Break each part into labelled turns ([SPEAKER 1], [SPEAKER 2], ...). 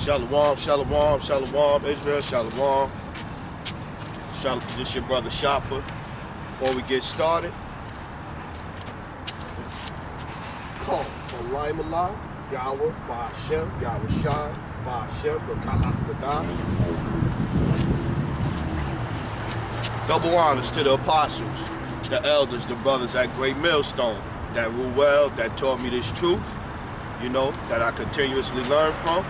[SPEAKER 1] Shalom, shalom, shalom, Israel, shalom. This your brother Shopper. Before we get started, call from Limallah, Yahweh, Ba'ashem, Yahweh Shai, Ba'ashem, B'Ka'ah. Double honors to the apostles, the elders, the brothers at Great Millstone that rule well, that taught me this truth, you know, that I continuously learn from.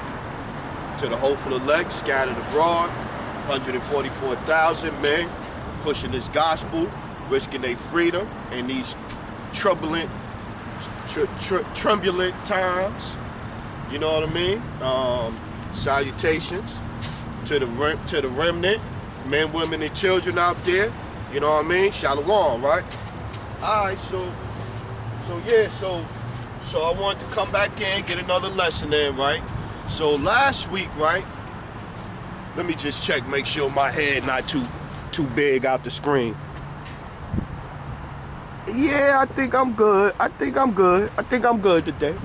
[SPEAKER 1] To the hopeful elect scattered abroad, 144,000 men pushing this gospel, risking their freedom in these turbulent times. You know what I mean? Salutations to the remnant, men, women, and children out there. You know what I mean? Shalom, right? All right, so I wanted to come back in, get another lesson in, right? So last week, right? Let me just check, make sure my head not too big out the screen. Yeah, I think I'm good. I think I'm good today.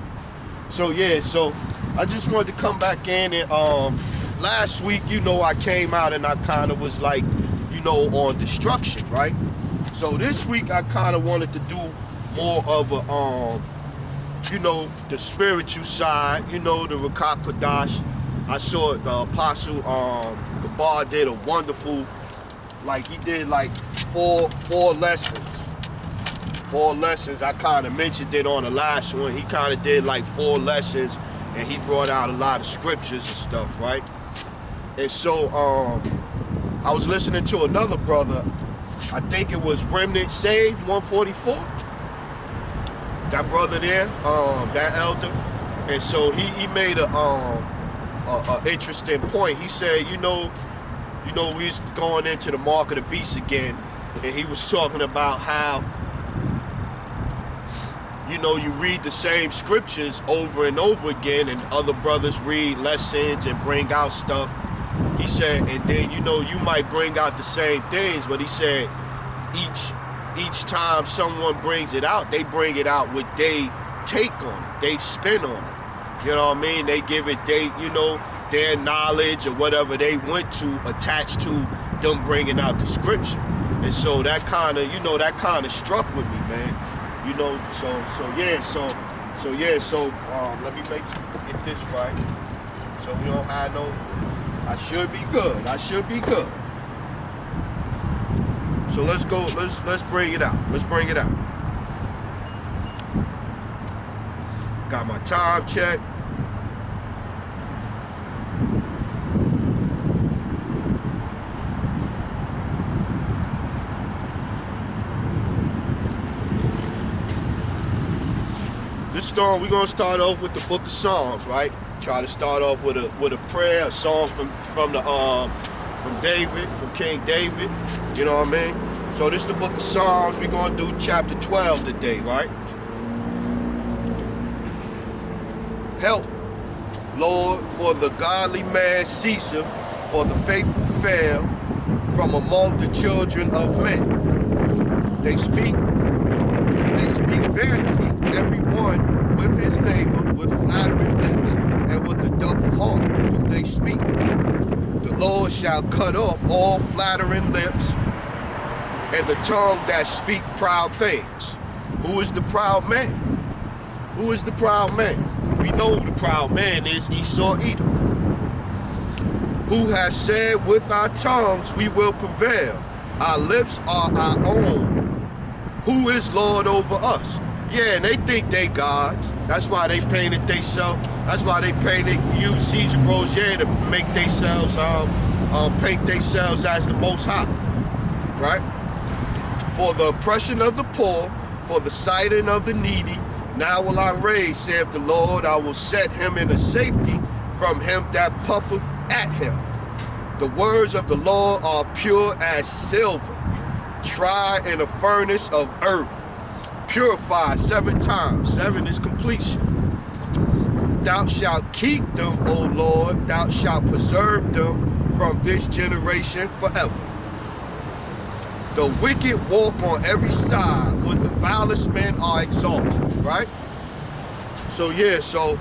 [SPEAKER 1] So yeah, so I just wanted to come back in and last week, you know, I came out and I kind of was like, you know, on destruction, right? So this week I kind of wanted to do more of a you know, the spiritual side, you know, the Rakah Kodash. I saw the Apostle Gabar did a wonderful, like he did like four lessons. 4 lessons. I kind of mentioned it on the last one. He kind of did like 4 lessons and he brought out a lot of scriptures and stuff, right? And so I was listening to another brother, I think it was Remnant Saved 144. That brother there, that elder, and so he made a interesting point. He said, you know, we was going into the mark of the beast again, and he was talking about how, you know, you read the same scriptures over and over again, and other brothers read lessons and bring out stuff. He said, and then, you know, you might bring out the same things, but he said each time someone brings it out, they bring it out with they take on it, they spin on it. You know what I mean? They give it, you know, their knowledge or whatever they went to attached to them bringing out the scripture. And so that kind of, you know, that kind of struck with me, man. You know, so let me get this right. So we don't have no, I should be good. So let's go, let's bring it out. Got my time check. This storm, we're gonna start off with the book of Psalms, right? Try to start off with a prayer, a song from David, from King David. You know what I mean? So this is the book of Psalms. We're going to do chapter 12 today, right? Help, Lord, for the godly man ceaseth, for the faithful fail from among the children of men. They speak vanity, every one with his neighbor, with flattering lips, and with a double heart do they speak. The Lord shall cut off all flattering lips and the tongue that speak proud things. Who is the proud man? Who is the proud man? We know who the proud man is, Esau Edom. Who has said, with our tongues we will prevail. Our lips are our own. Who is Lord over us? Yeah, and they think they gods. That's why they painted themselves. That's why they use Caesar Borgia to make themselves, paint themselves as the Most High, right? For the oppression of the poor, for the sighting of the needy, now will I raise, saith the Lord. I will set him in a safety from him that puffeth at him. The words of the Lord are pure as silver, tried in a furnace of earth, purified 7 times. 7 is completion. Thou shalt keep them, O Lord. Thou shalt preserve them from this generation forever. The wicked walk on every side when the vilest men are exalted, right? So yeah, so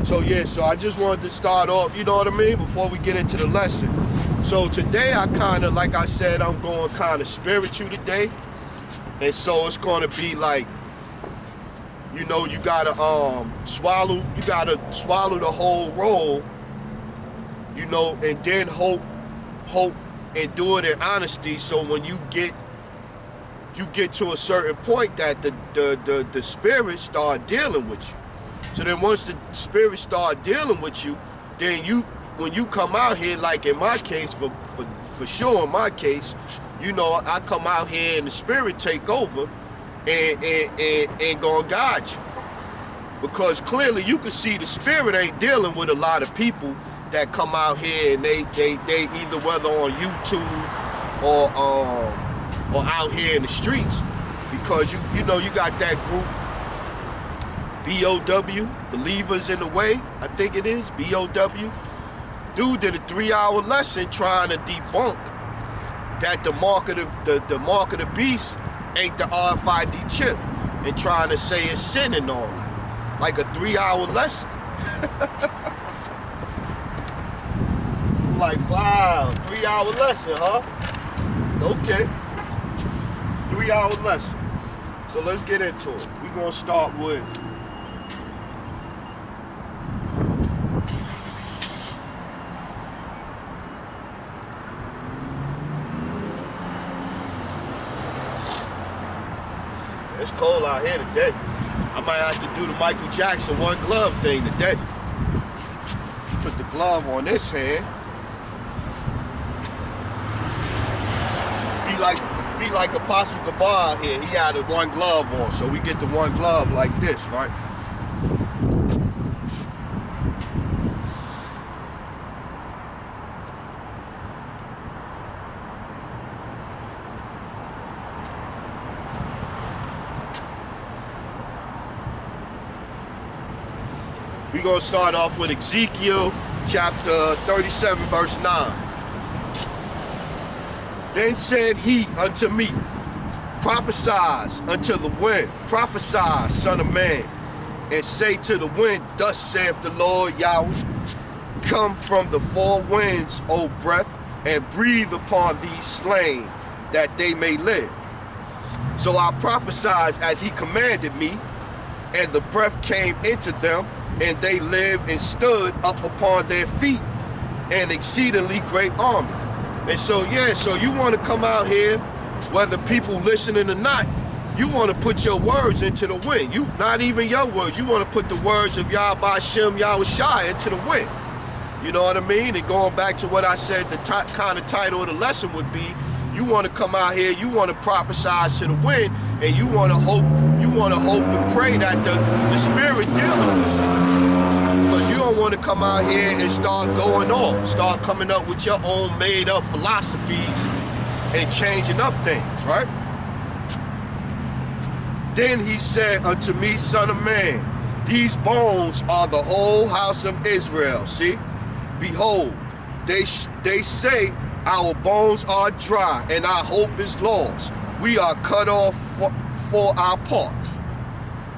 [SPEAKER 1] So yeah, so I just wanted to start off, you know what I mean, before we get into the lesson. So today I kind of, like I said, I'm going kind of spiritual today. And so it's going to be like, you know, you gotta swallow the whole roll, you know, and then hope and do it in honesty. So when you get to a certain point that the spirit start dealing with you. So then once the spirit start dealing with you, then when you come out here, like in my case, for sure in my case, you know, I come out here and the spirit take over and gonna guide you. Because clearly you can see the spirit ain't dealing with a lot of people that come out here and they either whether on YouTube or out here in the streets, because you know you got that group BOW, Believers in the Way, I think it is, BOW. Dude did a 3-hour lesson trying to debunk that the mark of the beast ain't the RFID chip, and trying to say it's sin and all that. Like a 3-hour lesson. I'm like, wow, 3-hour lesson, huh? Okay. 3-hour lesson. So let's get into it. We're gonna start with it's cold out here today. I might have to do the Michael Jackson one glove thing today. Put the glove on this hand. Be like Apostle Gabar here. He had a one glove on, so we get the one glove like this, right? We're going to start off with Ezekiel chapter 37, verse 9. Then said he unto me, prophesy unto the wind, prophesy, son of man, and say to the wind, thus saith the Lord Yahweh, come from the four winds, O breath, and breathe upon these slain, that they may live. So I prophesied as he commanded me, and the breath came into them, and they lived and stood up upon their feet, an exceedingly great army. And so, yeah, so you want to come out here, whether people listening or not, you want to put your words into the wind. You, not even your words, you want to put the words of Yahweh Shem Yahweh Shai into the wind. You know what I mean? And going back to what I said, the kind of title of the lesson would be, you want to come out here, you want to prophesy to the wind, and you want to hope and pray that the spirit dealing with you. Because you don't want to come out here and start going off, start coming up with your own made up philosophies and changing up things, right? Then he said unto me, son of man, these bones are the whole house of Israel. See, behold, they say our bones are dry and our hope is lost. We are cut off for our parts.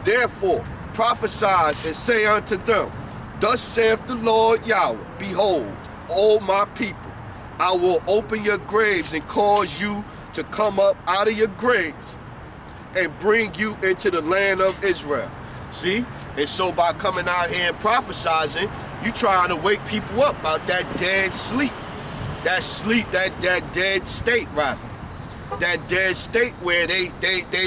[SPEAKER 1] Therefore prophesy and say unto them, thus saith the Lord Yahweh, behold, O my people, I will open your graves and cause you to come up out of your graves and bring you into the land of Israel. See? And so by coming out here and prophesying, you trying to wake people up about that dead sleep. That sleep, that dead state rather. That dead state where they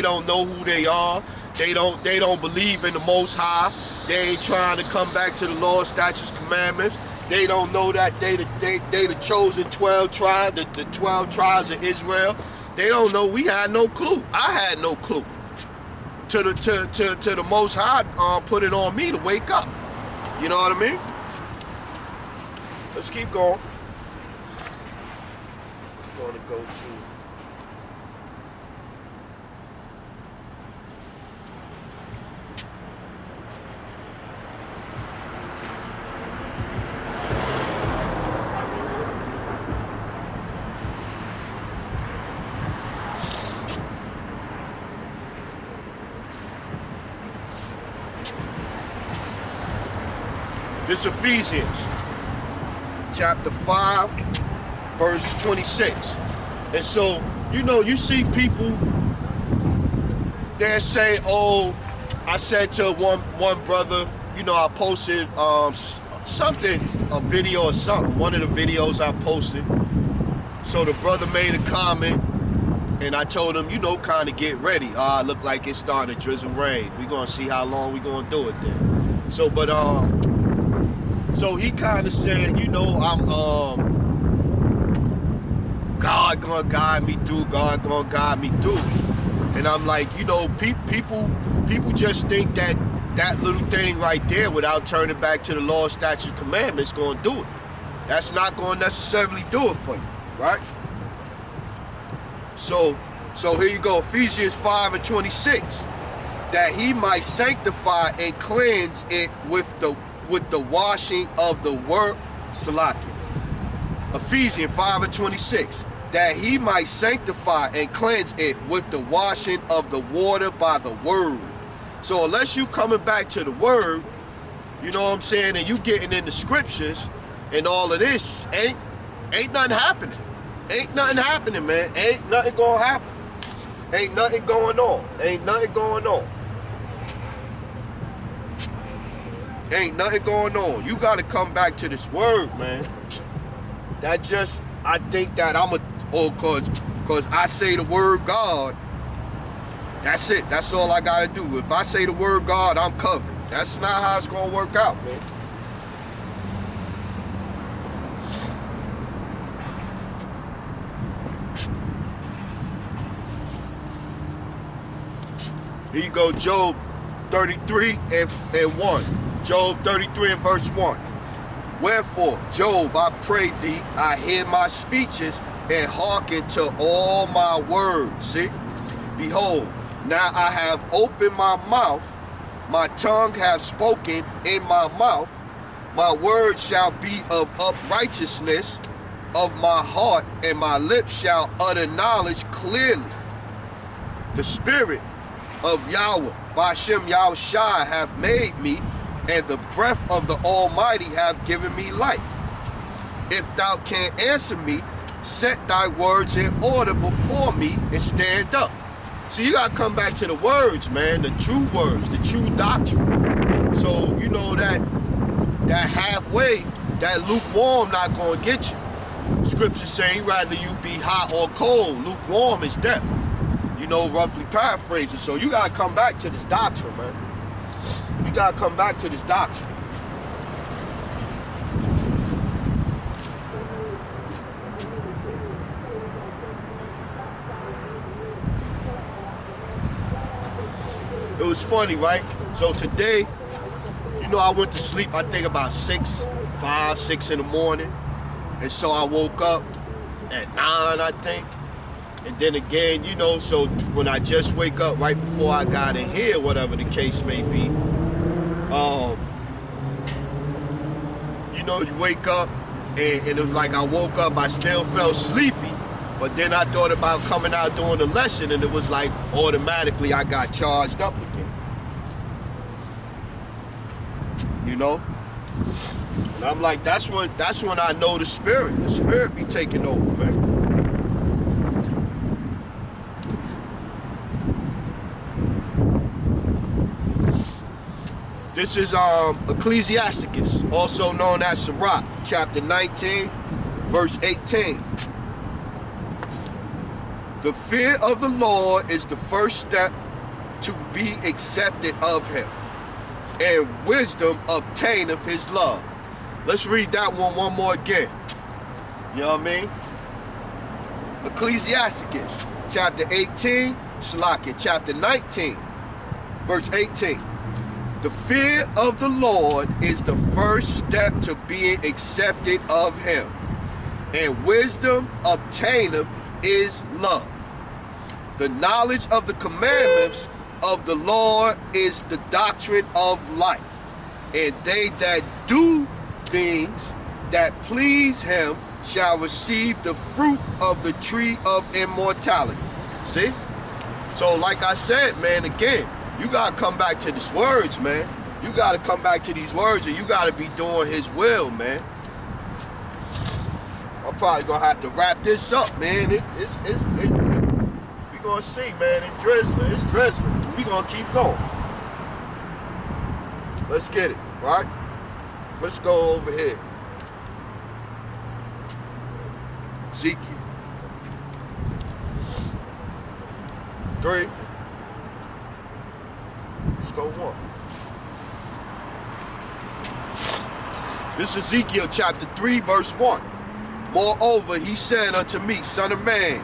[SPEAKER 1] don't know who they are. They don't believe in the Most High. They ain't trying to come back to the law, statutes, commandments. They don't know that they the chosen 12 tribes, the 12 tribes of Israel. They don't know. We had no clue. I had no clue. To the Most High put it on me to wake up. You know what I mean? Let's keep going. I'm going to go to This Ephesians chapter 5, verse 26. And so, you know, you see people that say, oh, I said to one brother, you know, I posted something, a video or something, one of the videos I posted. So the brother made a comment, and I told him, you know, kind of get ready. Look like it's starting to drizzle rain. We're going to see how long we're going to do it then. So, but, so he kind of said, you know, God gonna guide me through, God gonna guide me through. And I'm like, you know, people just think that little thing right there, without turning back to the law, statutes, commandments, gonna do it. That's not gonna necessarily do it for you, right? So here you go, Ephesians 5 and 26. That he might sanctify and cleanse it with the washing of the word, Salakia. Ephesians 5 and 26. That he might sanctify and cleanse it with the washing of the water by the word. So unless you coming back to the word, you know what I'm saying, and you getting in the scriptures and all of this, ain't nothing happening. Ain't nothing happening, man. Ain't nothing gonna happen. Ain't nothing going on. Ain't nothing going on. Ain't nothing going on. You got to come back to this word, man. That just, I think that cause I say the word God, that's it. That's all I got to do. If I say the word God, I'm covered. That's not how it's going to work out, man. Here you go, Job 33 and 1. Job 33 and verse 1. Wherefore, Job, I pray thee, I hear my speeches, and hearken to all my words. See? Behold, now I have opened my mouth, my tongue hath spoken in my mouth, my word shall be of uprightness of my heart, and my lips shall utter knowledge clearly. The Spirit of Yahweh, Bashem Yahushai, have made me, and the breath of the Almighty have given me life. If thou canst answer me, set thy words in order before me and stand up. So you gotta come back to the words, man, the true words, the true doctrine. So you know that halfway, that lukewarm not gonna get you. Scripture saying rather you be hot or cold. Lukewarm is death. You know, roughly paraphrasing. So you gotta come back to this doctrine, man. You gotta come back to this doctrine. It was funny, right? So today, you know, I went to sleep, I think about 6 in the morning. And so I woke up at 9, I think. And then again, you know, so when I just wake up right before I got in here, whatever the case may be, you know, you wake up and it was like I woke up, I still felt sleepy, but then I thought about coming out doing the lesson and it was like automatically I got charged up again. You know? And I'm like, that's when I know the spirit be taking over, man. This is Ecclesiasticus, also known as Sirach, chapter 19, verse 18. The fear of the Lord is the first step to be accepted of him, and wisdom obtaineth his love. Let's read that one more again. You know what I mean? Ecclesiasticus, chapter 18, Salakia, chapter 19, verse 18. The fear of the Lord is the first step to being accepted of him, and wisdom obtaineth is love. The knowledge of the commandments of the Lord is the doctrine of life, and they that do things that please him shall receive the fruit of the tree of immortality. See? So like I said, man, again, you gotta come back to these words, man. You got to come back to these words, and you got to be doing his will, man. I'm probably going to have to wrap this up, man. We going to see, man. It's drizzling. It's drizzling. We going to keep going. Let's get it, right? Let's go over here. Ezekiel 3. Let's go 1. This is Ezekiel chapter 3, verse 1. Moreover, he said unto me, Son of man,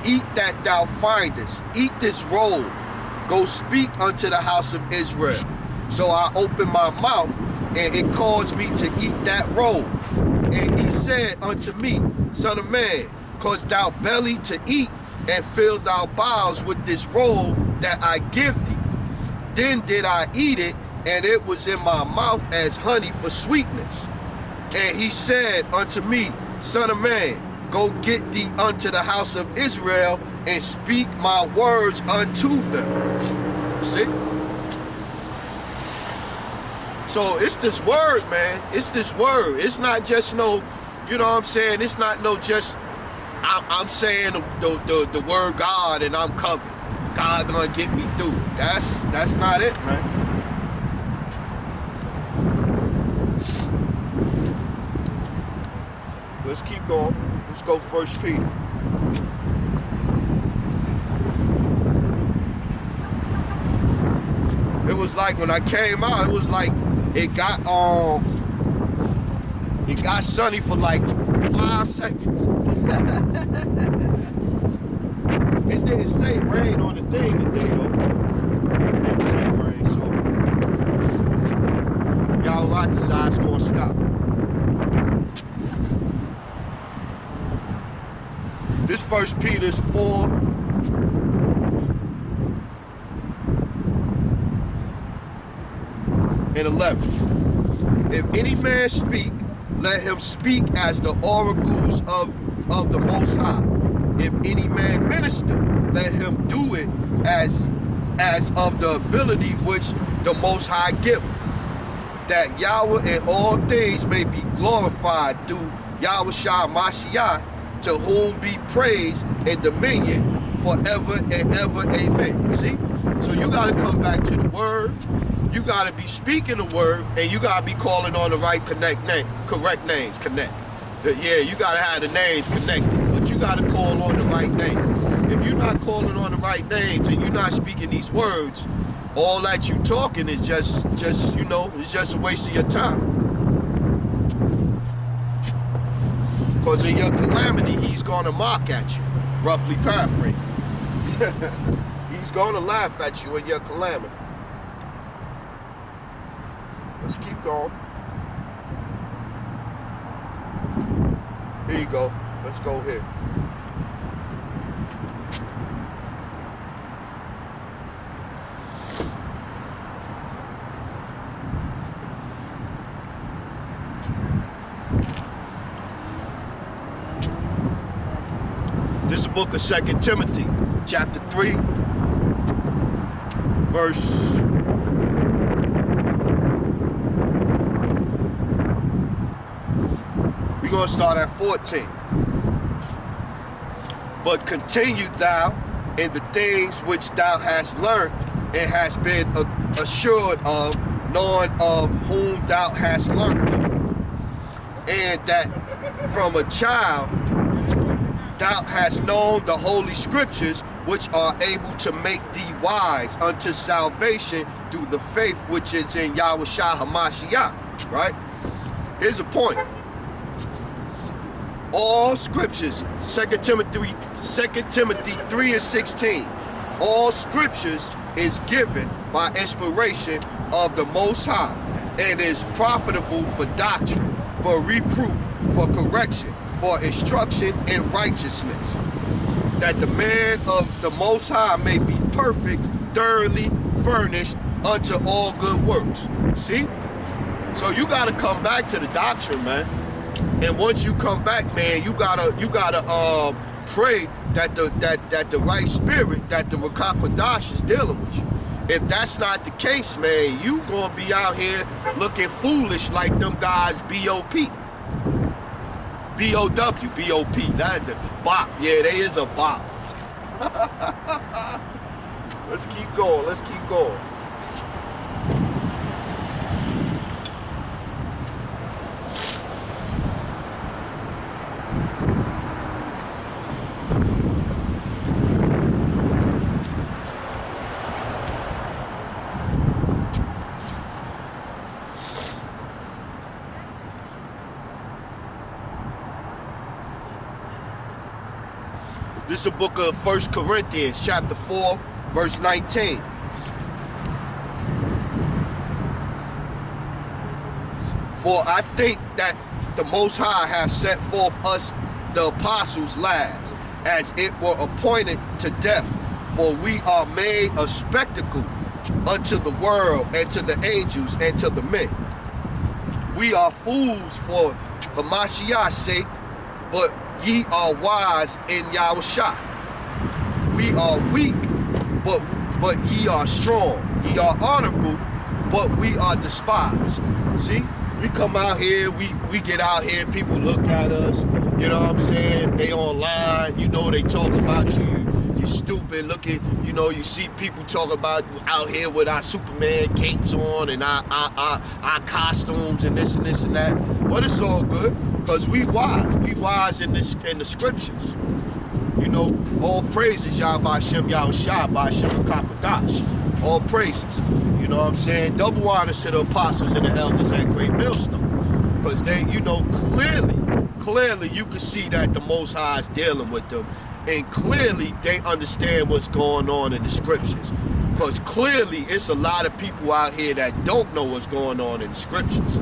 [SPEAKER 1] eat that thou findest, eat this roll, go speak unto the house of Israel. So I opened my mouth, and it caused me to eat that roll. And he said unto me, Son of man, cause thou belly to eat, and fill thou bowels with this roll that I give thee. Then did I eat it, and it was in my mouth as honey for sweetness. And he said unto me, Son of man, go get thee unto the house of Israel, and speak my words unto them. See? So it's this word, man. It's this word. It's not just no, you know what I'm saying? It's not no just, I'm saying the word God and I'm covered. God gonna get me through. That's not it, man. Let's keep going. Let's go 1 Peter. It was like when I came out, it was like it got sunny for like 5 seconds. It didn't say rain on the thing today though. It didn't say rain, so y'all right, this eye's gonna stop. This 1 Peter 4. And 11. If any man speak, let him speak as the oracles of the Most High. If any man minister, let him do it as of the ability which the Most High giveth, that Yahweh in all things may be glorified through Yahweh Shah Mashiach, to whom be praise and dominion forever and ever. Amen. See? So you got to come back to the word. You got to be speaking the word, and you got to be calling on the right correct names. Yeah, you got to have the names connected, but you got to call on the right name. If you're not calling on the right names and you're not speaking these words, all that you talking is just you know, it's just a waste of your time. Because in your calamity, he's going to mock at you, roughly paraphrasing. He's going to laugh at you in your calamity. Let's keep going. Here you go. Let's go here. This is the book of 2 Timothy, chapter 3, verse... We're going to start at 14. But continue thou in the things which thou hast learned and hast been assured of, knowing of whom thou hast learned them, and that from a child thou hast known the holy scriptures, which are able to make thee wise unto salvation through the faith which is in Yahweh Shah HaMashiach. Right? Here's a point. All scriptures, 2 Timothy 3 and 16, all scriptures is given by inspiration of the Most High, and is profitable for doctrine, for reproof, for correction, for instruction in righteousness, that the man of the Most High may be perfect, thoroughly furnished unto all good works. See? So you got to come back to the doctrine, man. And once you come back, man, you gotta pray that the right spirit, that the Ruach HaKodesh is dealing with you. If that's not the case, man, you gonna be out here looking foolish like them guys B.O.P. B.O.W. B.O.P. That the bop. Yeah, they is a bop. Let's keep going. Let's keep going. This is the book of 1 Corinthians, chapter 4, verse 19. For I think that the Most High hath set forth us, the apostles, last, as it were appointed to death. For we are made a spectacle unto the world, and to the angels, and to the men. We are fools for Hamashiach's sake, but ye are wise in Yahushua. We are weak, but ye are strong. Ye are honorable, but we are despised. See? We come out here, we get out here, people look at us, you know what I'm saying? They online, you know, they talk about you stupid looking, you know, you see people talk about out here with our Superman capes on and our costumes and this and this and that. But it's all good, because we wise in the scriptures. You know, all praises Yahweh Shem Yahushua by Shem Kapadash. All praises. You know what I'm saying? Double honors to the apostles and the elders at Great Millstone. Because they, you know, clearly you can see that the Most High is dealing with them. And clearly they understand what's going on in the scriptures. Because clearly it's a lot of people out here that don't know what's going on in the scriptures.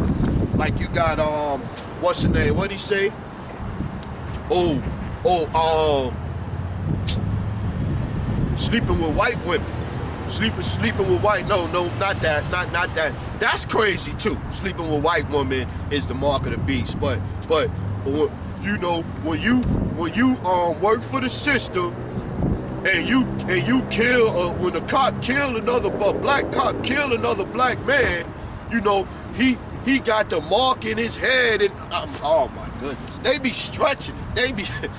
[SPEAKER 1] Like you got, what's the name? What'd he say? Sleeping with white women. Sleeping with white, no, not that. That's crazy too. Sleeping with white women is the mark of the beast. But you know, when you work for the system and you kill when a cop kill a black cop kill another black man, you know, he got the mark in his head and oh my goodness, they be stretching it.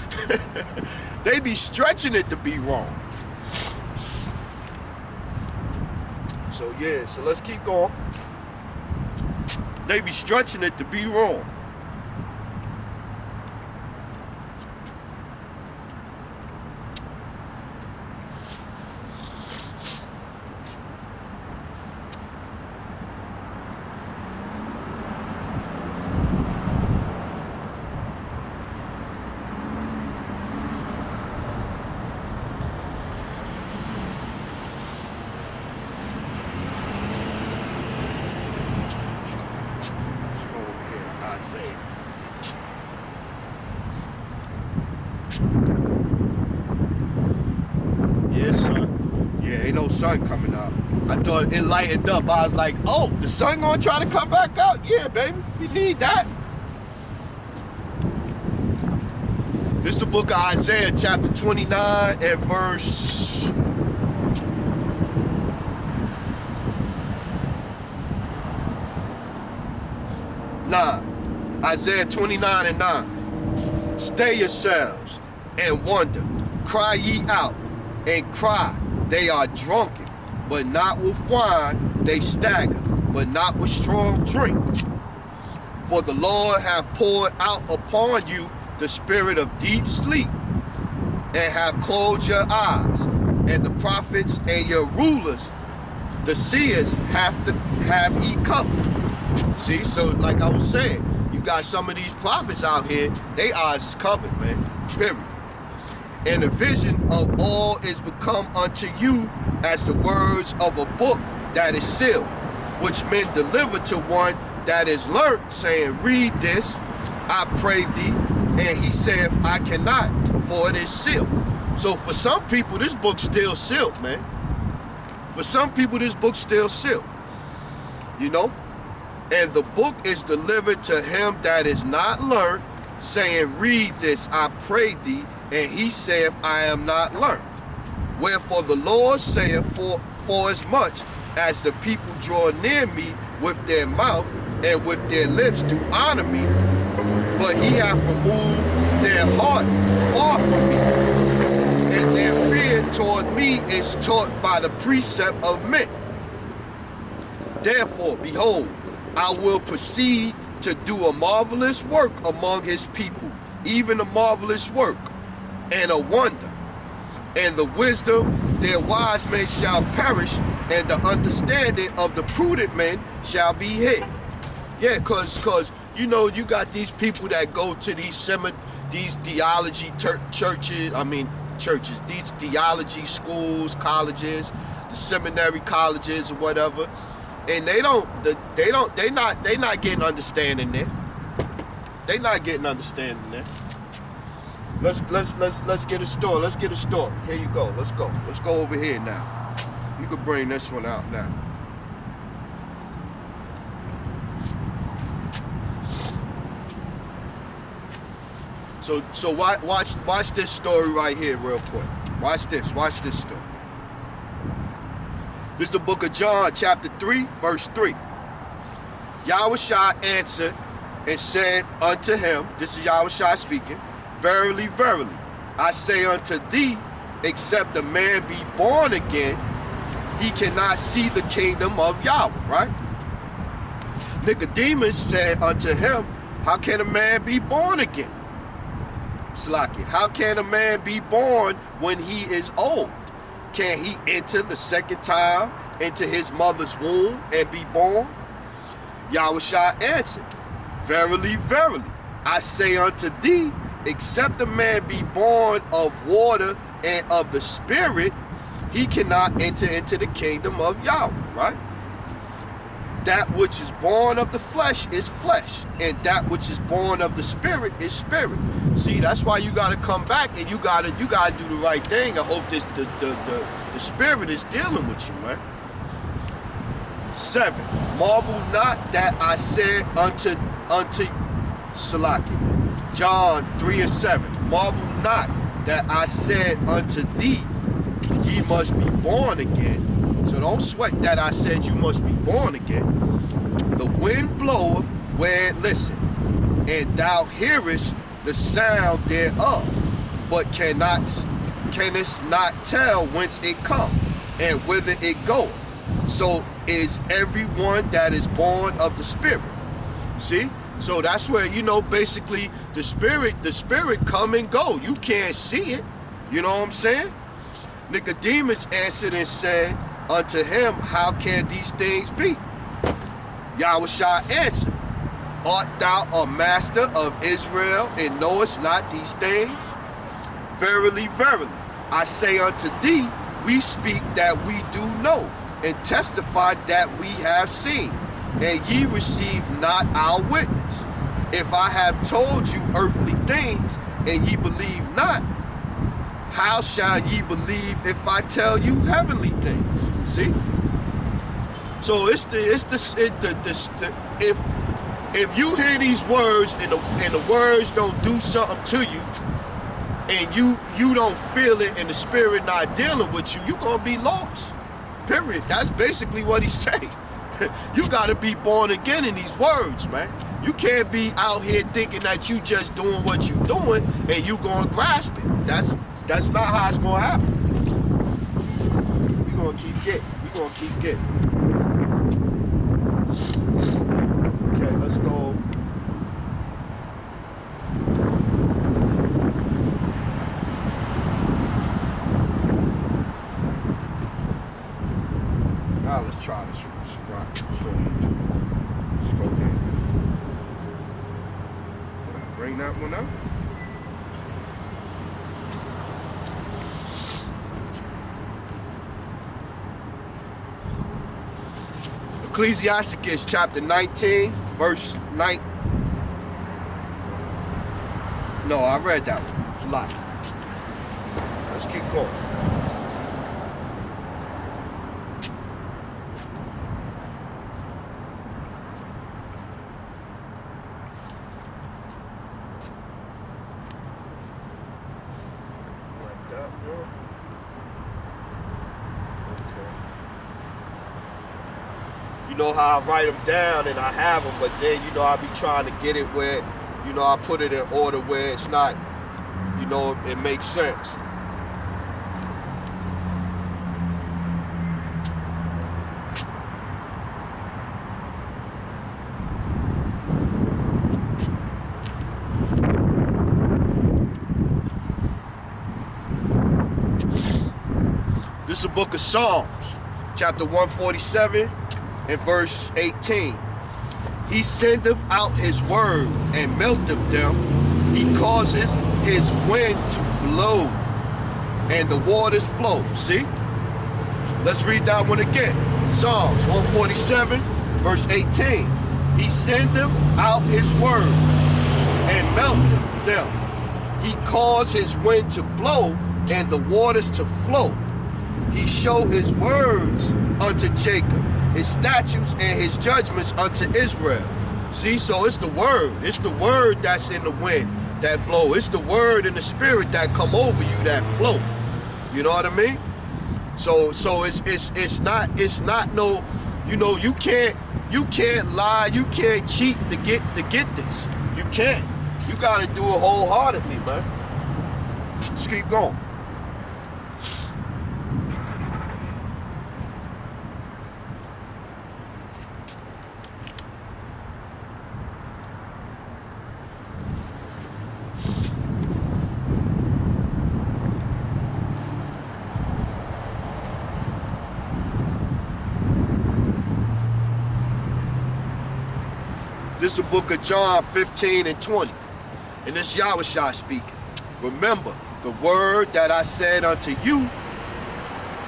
[SPEAKER 1] They be stretching it to be wrong. So yeah, so let's keep going. They be stretching it to be wrong. Sun coming up. I thought it lightened up. I was like, oh, the sun gonna try to come back out? Yeah, baby, we need that. This is the book of Isaiah, chapter 29 and verse 9. Isaiah 29 and 9. Stay yourselves and wonder. Cry ye out and cry. They are drunken, but not with wine. They stagger, but not with strong drink. For the Lord hath poured out upon you the spirit of deep sleep, and have closed your eyes. And the prophets and your rulers, the seers, have he covered. See, so like I was saying, you got some of these prophets out here, their eyes is covered, man. Period. And the vision of all is become unto you as the words of a book that is sealed, which men deliver to one that is learnt, saying, read this, I pray thee. And he saith, I cannot, for it is sealed. So for some people, this book's still sealed, man. For some people, this book's still sealed. You know? And the book is delivered to him that is not learnt, saying, read this, I pray thee. And he saith, I am not learned. Wherefore the Lord saith, for as much as the people draw near me with their mouth and with their lips do honor me, but he hath removed their heart far from me, and their fear toward me is taught by the precept of men. Therefore, behold, I will proceed to do a marvelous work among his people, even a marvelous work and a wonder. And the wisdom their wise men shall perish, and the understanding of the prudent men shall be hid. Yeah, cause you know, you got these people that go to these theology churches, these theology schools, colleges, the seminary colleges or whatever, and they not getting understanding there. They not getting understanding there. Let's get a story. Let's get a story. Here you go. Let's go. Let's go over here now. You can bring this one out now. So watch this story right here real quick. Watch this story. This is the book of John, chapter 3, verse 3. Yahushua answered and said unto him, this is Yahushua speaking, verily, verily, I say unto thee, except a man be born again, he cannot see the kingdom of Yahweh, right? Nicodemus said unto him, how can a man be born again? Slaki, how can a man be born when he is old? Can he enter the second time into his mother's womb and be born? Yahushua answered, verily, verily, I say unto thee, except a man be born of water and of the Spirit, he cannot enter into the kingdom of Yahweh, right? That which is born of the flesh is flesh, and that which is born of the Spirit is spirit. See, that's why you gotta come back and you gotta do the right thing. I hope the Spirit is dealing with you, man. 7. Marvel not that I said unto Salaki. John 3 and 7. Marvel not that I said unto thee, ye must be born again. So don't sweat that I said you must be born again. The wind bloweth where it listeth, and thou hearest the sound thereof, but canst not tell whence it cometh and whither it goeth. So is everyone that is born of the Spirit. See? So that's where, you know, basically the spirit come and go. You can't see it. You know what I'm saying? Nicodemus answered and said unto him, how can these things be? Yahushua answered, art thou a master of Israel and knowest not these things? Verily, verily, I say unto thee, we speak that we do know, and testify that we have seen, and ye receive not our witness. If I have told you earthly things, and ye believe not, how shall ye believe if I tell you heavenly things? See? So if you hear these words and the words don't do something to you, and you don't feel it, and the Spirit not dealing with you, you're gonna be lost. Period. That's basically what he's saying. You gotta be born again in these words, man. You can't be out here thinking that you just doing what you doing and you gonna grasp it. That's not how it's gonna happen. We're gonna keep getting. Okay, let's go. Now let's try this rock 22. Let's go ahead. Did I bring that one up? Ecclesiastes chapter 19, verse 9. No, I read that one. It's a lot. Let's keep going. Like that one. Okay. you know how I write them down and I have them, but then, you know, I be trying to get it where, you know, I put it in order where it's not, you know, it makes sense. This is the book of Psalms, chapter 147 and verse 18. He sendeth out his word and melteth them. He causes his wind to blow and the waters flow. See? Let's read that one again. Psalms 147 verse 18. He sendeth out his word and melteth them. He caused his wind to blow and the waters to flow. He showed his words unto Jacob, his statutes and his judgments unto Israel. See, so it's the word. It's the word that's in the wind that blow. It's the word and the spirit that come over you that flow. You know what I mean? So it's not no, you know, you can't lie, you can't cheat to get this. You can't. You gotta do it wholeheartedly, man. Let's keep going. This is the book of John 15 and 20. And this Yahushua speaking. Remember the word that I said unto you,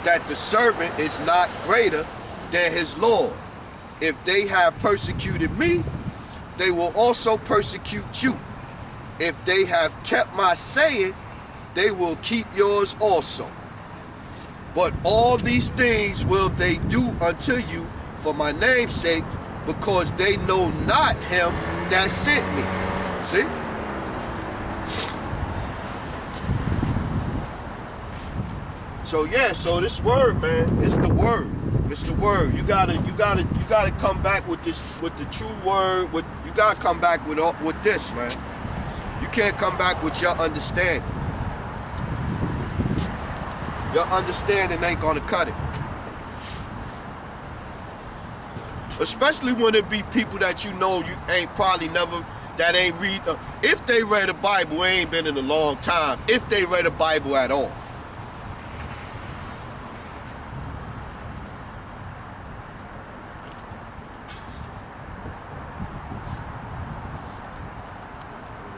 [SPEAKER 1] that the servant is not greater than his Lord. If they have persecuted me, they will also persecute you. If they have kept my saying, they will keep yours also. But all these things will they do unto you for my name's sake, because they know not him that sent me. See? So yeah, so this word, man, it's the word. It's the word. You gotta come back with this, with the true word. You gotta come back with this, man. You can't come back with your understanding. Your understanding ain't gonna cut it. Especially when it be people that you know you ain't probably never, that ain't read, if they read a Bible, it ain't been in a long time, if they read a Bible at all.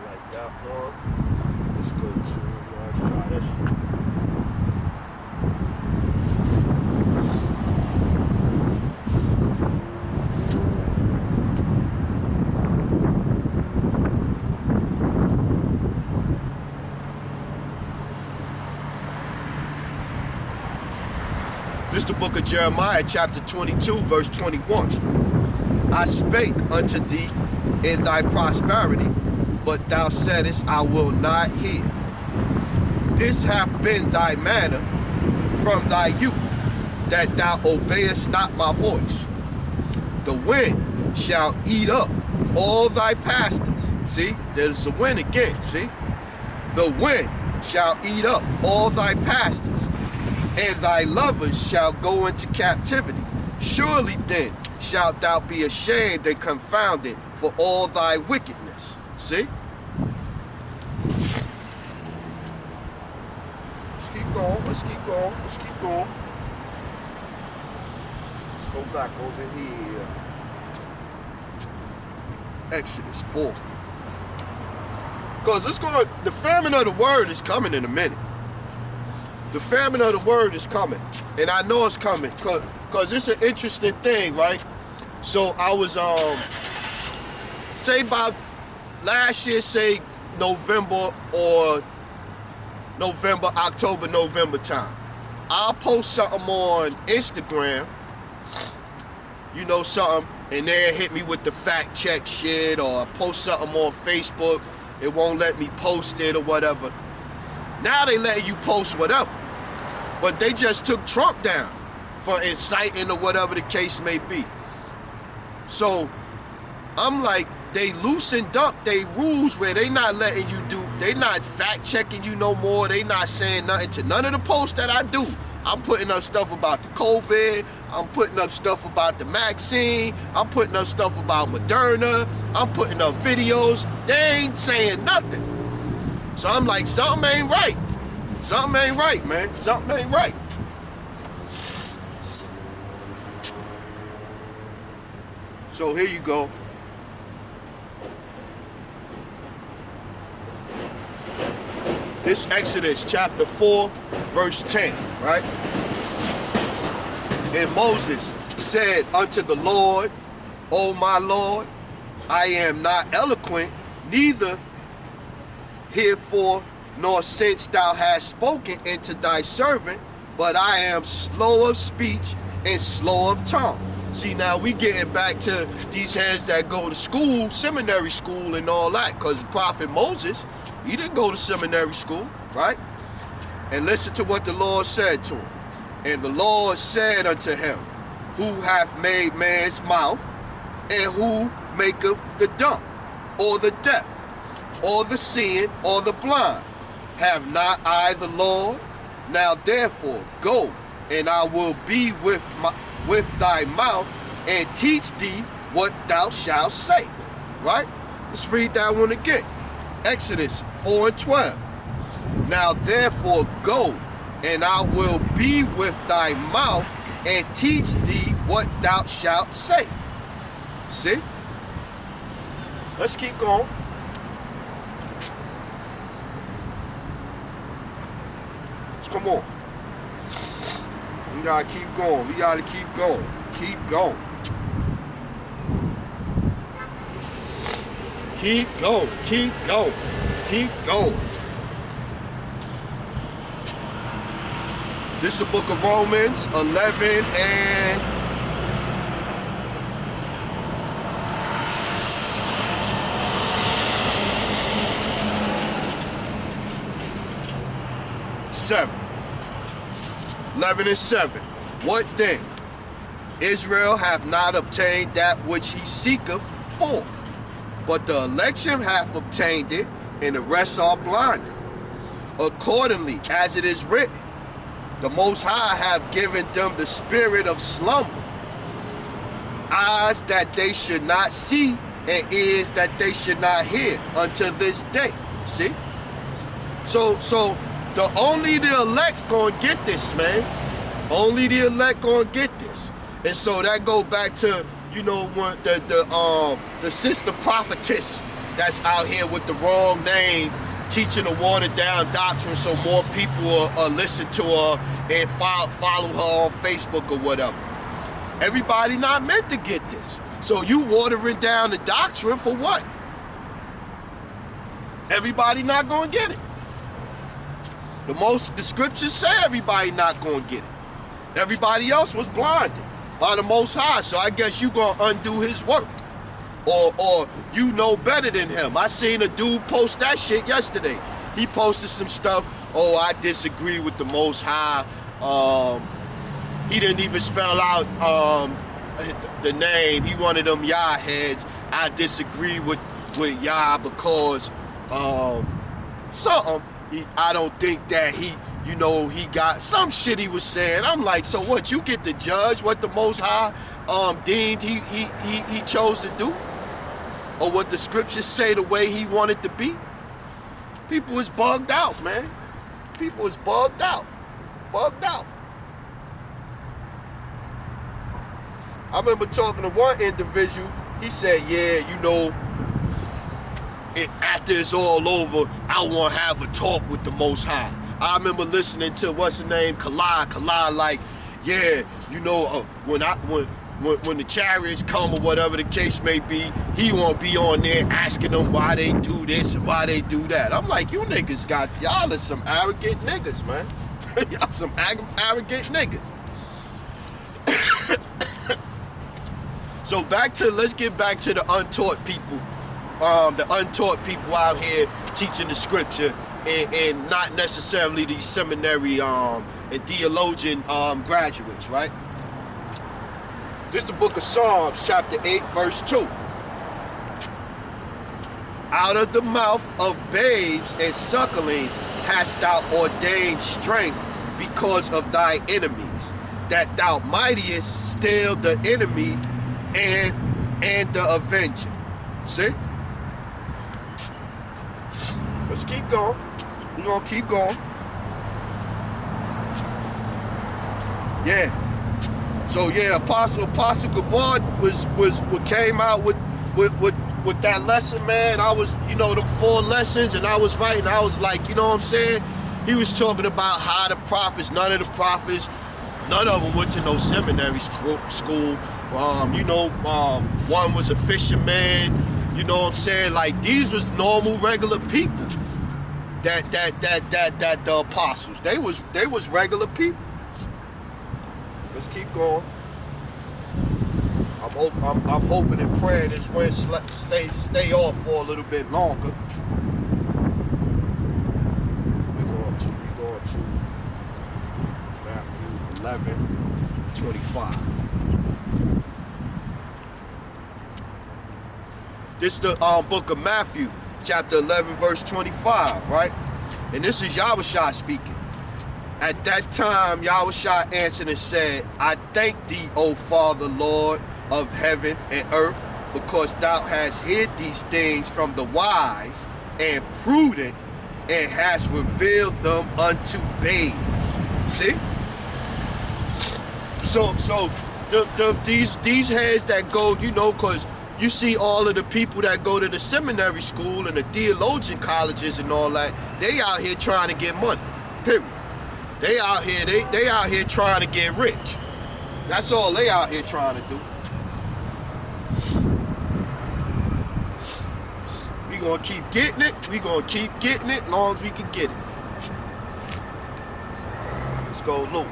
[SPEAKER 1] Like that one. Let's go to, try this one. This is the book of Jeremiah, chapter 22, verse 21. I spake unto thee in thy prosperity, but thou saidest, I will not hear. This hath been thy manner from thy youth, that thou obeyest not my voice. The wind shall eat up all thy pastors. See, there's the wind again, see? The wind shall eat up all thy pastors, and thy lovers shall go into captivity. Surely then shalt thou be ashamed and confounded for all thy wickedness. See? Let's keep going, let's keep going, let's keep going. Let's go back over here. Exodus 4. Because the famine of the word is coming in a minute. The famine of the word is coming. And I know it's coming because it's an interesting thing, right? So I was, say about last year, say November or October, November time. I'll post something on Instagram, you know, something, and they'll hit me with the fact check shit, or post something on Facebook, it won't let me post it or whatever. Now they letting you post whatever. But they just took Trump down for inciting or whatever the case may be. So I'm like, they loosened up they rules where they not letting you do, they not fact checking you no more. They not saying nothing to none of the posts that I do. I'm putting up stuff about the COVID. I'm putting up stuff about the vaccine. I'm putting up stuff about Moderna. I'm putting up videos. They ain't saying nothing. So I'm like, something ain't right. Something ain't right, man. Something ain't right. So here you go. This Exodus chapter 4, verse 10, right? And Moses said unto the Lord, O my Lord, I am not eloquent, neither herefore nor since thou hast spoken unto thy servant, but I am slow of speech and slow of tongue. See, now we getting back to these heads that go to school, seminary school and all that, because the prophet Moses, he didn't go to seminary school, right? And listen to what the Lord said to him. And the Lord said unto him, Who hath made man's mouth, and who maketh the dumb, or the deaf, or the seeing, or the blind? Have not I the Lord? Now therefore go, and I will be with thy mouth, and teach thee what thou shalt say. Right? Let's read that one again. Exodus 4 and 12. Now therefore go, and I will be with thy mouth, and teach thee what thou shalt say. See? Let's keep going. Come on. We gotta keep going. We gotta keep going. Keep going. Keep going. Keep going. Keep going. This is the book of Romans 11 and 7. 11 and 7. What then? Israel hath not obtained that which he seeketh for, but the election hath obtained it, and the rest are blinded. Accordingly, as it is written, the Most High hath given them the spirit of slumber, eyes that they should not see, and ears that they should not hear until this day. See? So the only the elect gonna get this, man. Only the elect gonna get this. And so that go back to, you know, when the sister prophetess that's out here with the wrong name, teaching a watered down doctrine so more people will listen to her and follow her on Facebook or whatever. Everybody not meant to get this. So you watering down the doctrine for what? Everybody not gonna get it. The scriptures say everybody not gonna get it. Everybody else was blinded by the Most High, so I guess you gonna undo his work. Or you know better than him. I seen a dude post that shit yesterday. He posted some stuff, oh, I disagree with the Most High. He didn't even spell out the name. He one of them Yah heads. I disagree with Yah because something. I don't think that he got some shit he was saying. I'm like, so what? You get to judge what the Most High deemed he chose to do, or what the scriptures say the way he wanted to be? People is bugged out, man. People is bugged out. Bugged out. I remember talking to one individual. He said, yeah, you know, after it's all over, I want to have a talk with the Most High. I remember listening to, what's his name, Kalai, like, yeah, you know, when the chariots come or whatever the case may be, he won't be on there asking them why they do this and why they do that. I'm like, you niggas y'all are some arrogant niggas, man. Y'all some arrogant niggas. So let's get back to the untaught people. The untaught people out here teaching the scripture and not necessarily these seminary and theologian graduates, right? This is the book of Psalms, chapter 8, verse 2. Out of the mouth of babes and sucklings hast thou ordained strength because of thy enemies, that thou mightest still the enemy and the avenger. See? Let's keep going. We're gonna keep going. Yeah. So yeah, Apostle Gabbard came out with that lesson, man. I was, you know, them 4 lessons, and I was writing. I was like, you know what I'm saying? He was talking about how the prophets, none of them went to no seminary school. One was a fisherman. You know what I'm saying? Like, these was normal, regular people. That the apostles, they was regular people. Let's keep going. I'm hoping and praying this wind stay off for a little bit longer. We're going to Matthew 11:25. This is the book of Matthew, chapter 11, verse 25, right? And this is Yahushua speaking. At that time, Yahushua answered and said, I thank thee, O Father, Lord of heaven and earth, because thou hast hid these things from the wise and prudent, and hast revealed them unto babes. See? So these heads that go, you know, because you see all of the people that go to the seminary school and the theologian colleges and all that, they out here trying to get money, period. They out here trying to get rich. That's all they out here trying to do. We gonna keep getting it. We gonna keep getting it as long as we can get it. Let's go, Luke.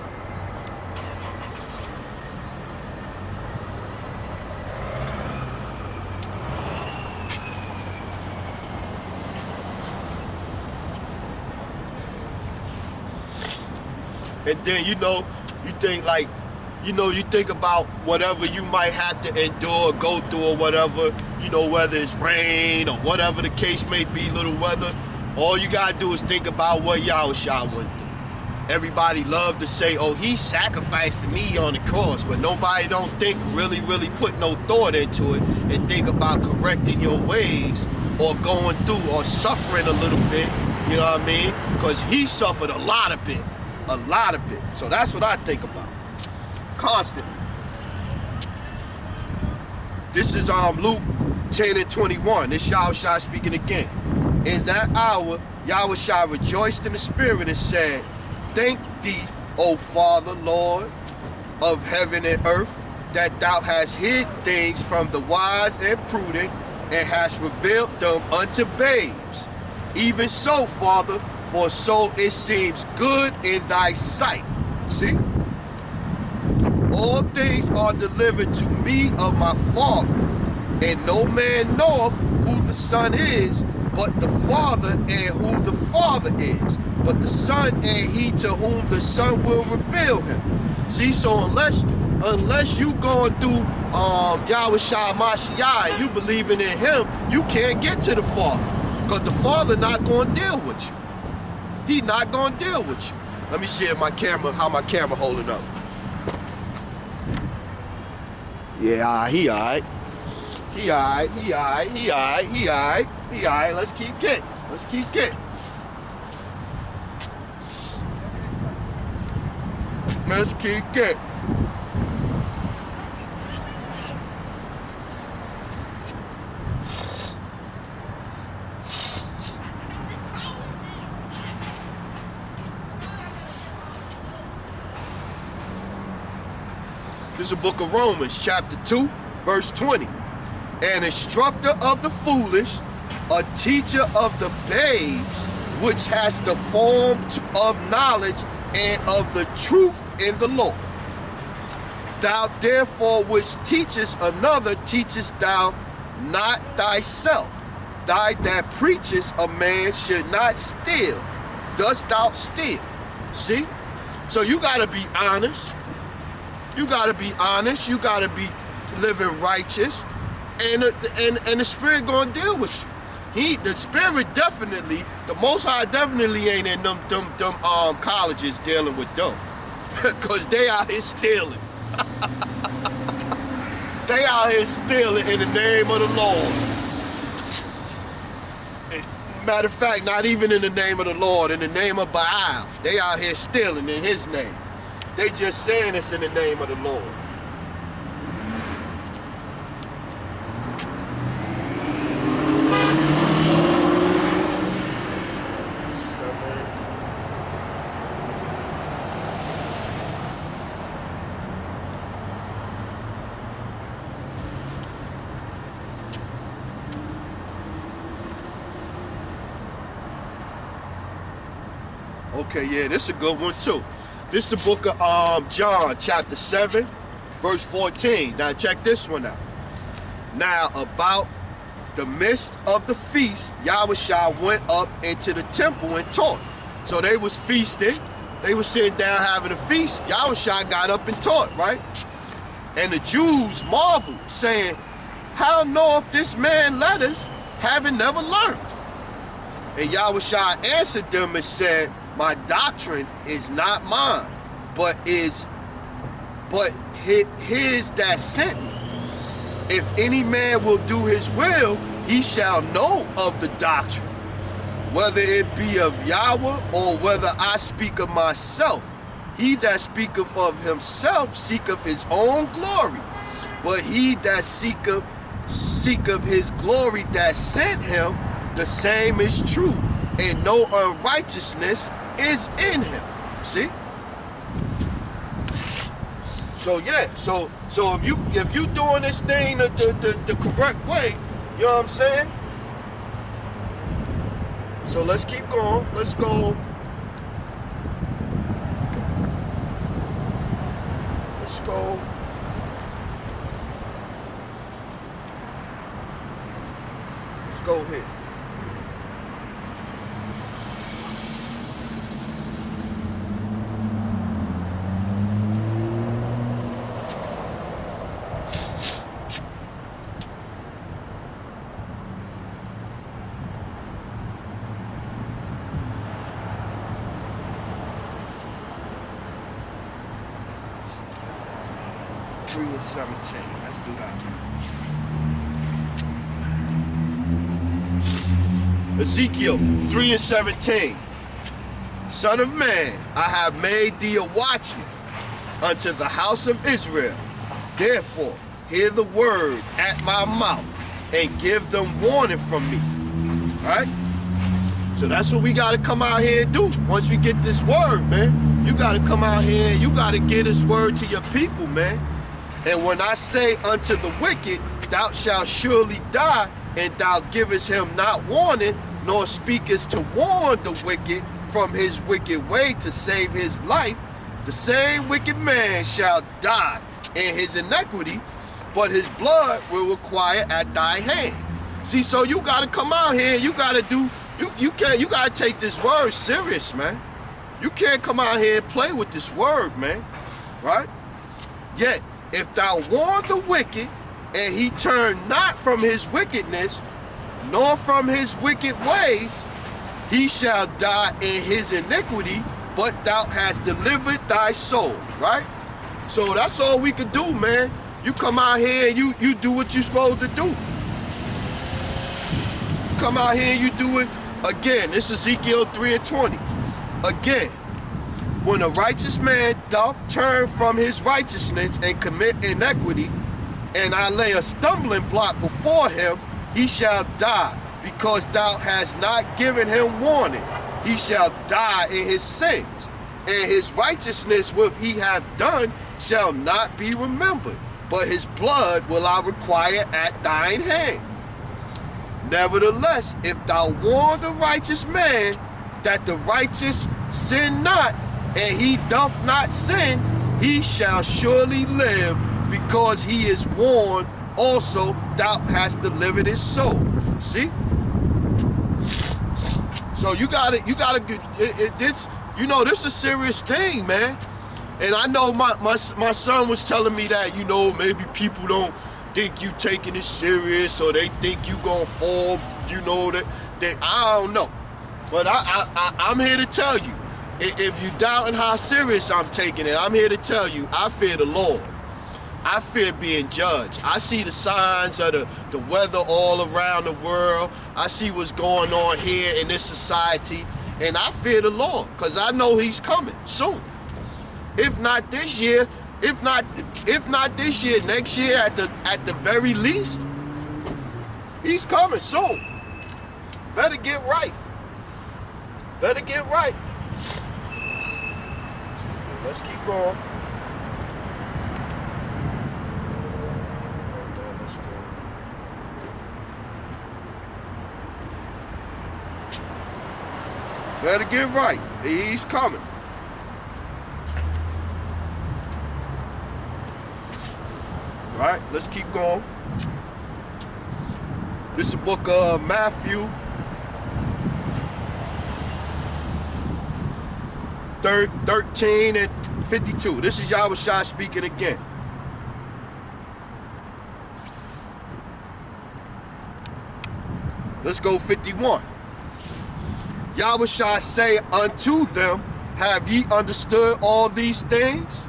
[SPEAKER 1] And then, you know, you think like, you know, you think about whatever you might have to endure, go through or whatever, you know, whether it's rain or whatever the case may be, little weather. All you got to do is think about what Yahushua went through. Everybody love to say, oh, he sacrificed for me on the cross, but nobody don't think, really put no thought into it and think about correcting your ways or going through or suffering a little bit, you know what I mean? Because he suffered a lot of it. A lot of it. So that's what I think about. Constantly. This is Luke 10:21. This Yahushua speaking again. In that hour, Yahushua rejoiced in the spirit and said, thank thee, O Father, Lord of heaven and earth, that thou hast hid things from the wise and prudent, and hast revealed them unto babes. Even so, Father, for so it seems good in thy sight. See? All things are delivered to me of my Father, and no man knoweth who the Son is, but the Father, and who the Father is, but the Son, and he to whom the Son will reveal him. See, so unless you going through Yahushua Mashiach and you believing in him, you can't get to the Father, because the Father not going to deal with you. He not gonna deal with you. Let me see if how my camera holding up. Yeah, he alright. He alright. Let's keep getting. This is the book of Romans, chapter 2, verse 20. An instructor of the foolish, a teacher of the babes, which has the form of knowledge and of the truth in the Lord. Thou therefore which teachest another, teachest thou not thyself. Thou that preachest a man should not steal. Dost thou steal? See? So you got to be honest. You gotta be honest. You gotta be living righteous, and the Spirit gonna deal with you. The Spirit definitely, the Most High definitely ain't in them colleges dealing with them, cause they out here stealing. They out here stealing in the name of the Lord. Matter of fact, not even in the name of the Lord, in the name of Baal. They out here stealing in his name. They just saying it's in the name of the Lord. Okay, yeah, this is a good one too. This is the book of John, chapter 7, verse 14. Now check this one out. Now about the midst of the feast, Yahushua went up into the temple and taught. So they was feasting. They was sitting down having a feast. Yahushua got up and taught, right? And the Jews marveled, saying, how knoweth this man letters, having never learned? And Yahushua answered them and said, my doctrine is not mine, but his that sent me. If any man will do his will, he shall know of the doctrine, whether it be of Yahweh or whether I speak of myself. He that speaketh of himself seeketh his own glory, but he that seeketh his glory that sent him, the same is true, and no unrighteousness is in him. See? So yeah, so if you doing this thing the correct way, you know what I'm saying? So let's keep going. Let's go. Let's go. Let's go here. Ezekiel 3:17. Let's do that. Ezekiel 3:17. Son of man, I have made thee a watchman unto the house of Israel. Therefore, hear the word at my mouth and give them warning from me. All right? So that's what we got to come out here and do. Once we get this word, man, you got to come out here and you got to get this word to your people, man. And when I say unto the wicked, thou shalt surely die, and thou givest him not warning, nor speakest to warn the wicked from his wicked way to save his life, the same wicked man shall die in his iniquity, but his blood will require at thy hand. See, so you got to come out here and you got to do, you got to take this word serious, man. You can't come out here and play with this word, man. Right? Yet, if thou warn the wicked, and he turn not from his wickedness, nor from his wicked ways, he shall die in his iniquity, but thou hast delivered thy soul. Right? So that's all we can do, man. You come out here and you do what you're supposed to do. Come out here and you do it again. This is Ezekiel 3:20. Again, when a righteous man doth turn from his righteousness and commit iniquity, and I lay a stumbling block before him, he shall die, because thou hast not given him warning. He shall die in his sins, and his righteousness which he hath done shall not be remembered, but his blood will I require at thine hand. Nevertheless, if thou warn the righteous man that the righteous sin not, and he doth not sin, he shall surely live, because he is warned. Also thou hast delivered his soul. See? So you gotta this, you know, this is a serious thing, man. And I know my son was telling me that, you know, maybe people don't think you taking it serious, or they think you gonna fall, you know, that I don't know. But I'm here to tell you, if you doubting how serious I'm taking it, I'm here to tell you, I fear the Lord. I fear being judged. I see the signs of the weather all around the world. I see what's going on here in this society, and I fear the Lord, because I know he's coming soon. If not this year, if not this year, next year at the very least, he's coming soon. Better get right. Better get right. Let's keep going. Let's go. Better get right. He's coming. Right, let's keep going. This is the book of Matthew 13 and 52. This is Yahushua speaking again. Let's go 51. Yahushua say unto them, have ye understood all these things?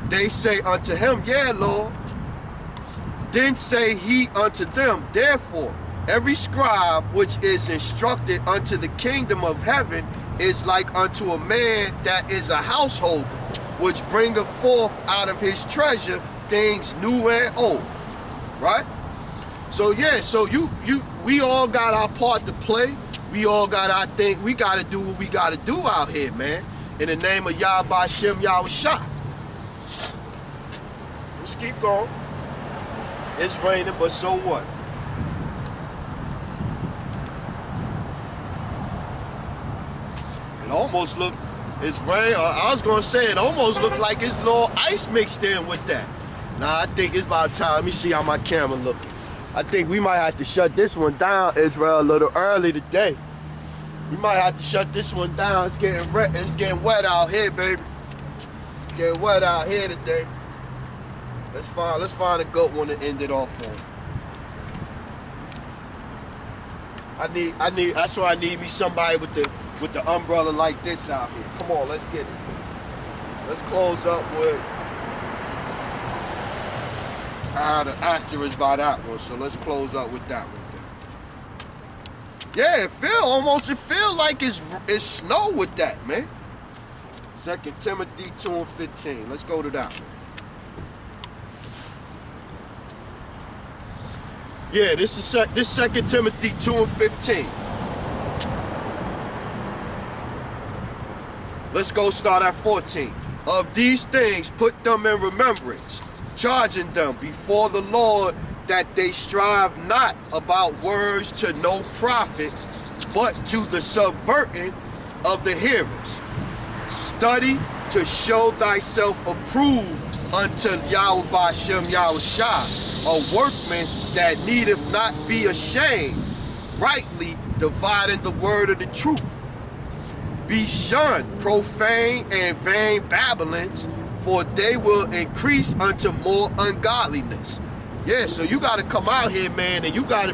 [SPEAKER 1] They say unto him, yeah, Lord. Then say he unto them, therefore, every scribe which is instructed unto the kingdom of heaven is like unto a man that is a householder, which bringeth forth out of his treasure things new and old. Right? So yeah, so we all got our part to play. We all got our thing. We got to do what we got to do out here, man. In the name of Yahweh Shem Yahushua. Let's keep going. It's raining, but so what? It almost looked, it's rain. I was going to say, it almost looked like it's a little ice mixed in with that. Nah, I think it's about time. Let me see how my camera looking. I think we might have to shut this one down, Israel, a little early today. We might have to shut this one down. It's getting wet out here, baby. It's getting wet out here today. Let's find a good one to end it off on. That's why I need me somebody with the umbrella like this out here. Come on, let's get it. Let's close up with the asterisk by that one. So let's close up with that one. Yeah, it feel like it's snow with that, man. 2 Timothy 2 and 15. Let's go to that one. Yeah, this 2 Timothy 2 and 15. Let's go start at 14. Of these things put them in remembrance, charging them before the Lord that they strive not about words to no profit, but to the subverting of the hearers. Study to show thyself approved unto Yahweh Shem Yahushua, a workman that needeth not be ashamed, rightly dividing the word of the truth. Be shunned profane and vain babblings, for they will increase unto more ungodliness. Yeah, so you got to come out here, man, and you got to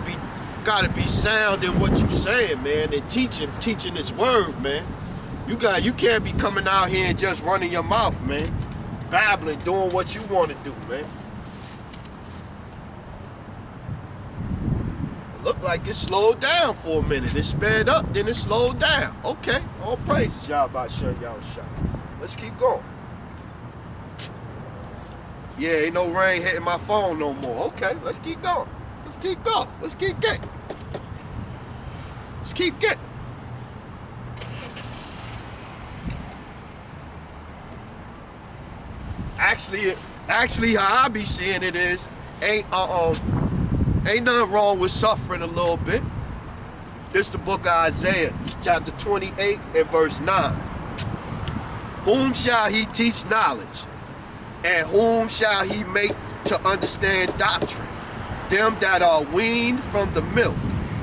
[SPEAKER 1] be sound in what you saying, man, and teaching this word, man. You can't be coming out here and just running your mouth, man, babbling, doing what you want to do, man. It looked like it slowed down for a minute. It sped up, then it slowed down. Okay, all praises, Yahweh Shem Yahushua. Let's keep going. Yeah, ain't no rain hitting my phone no more. Okay, let's keep going. Let's keep going. Let's keep getting. Let's keep getting. Actually, how I be seeing it is, ain't nothing wrong with suffering a little bit. This is the book of Isaiah, chapter 28 and verse 9. Whom shall he teach knowledge? And whom shall he make to understand doctrine? Them that are weaned from the milk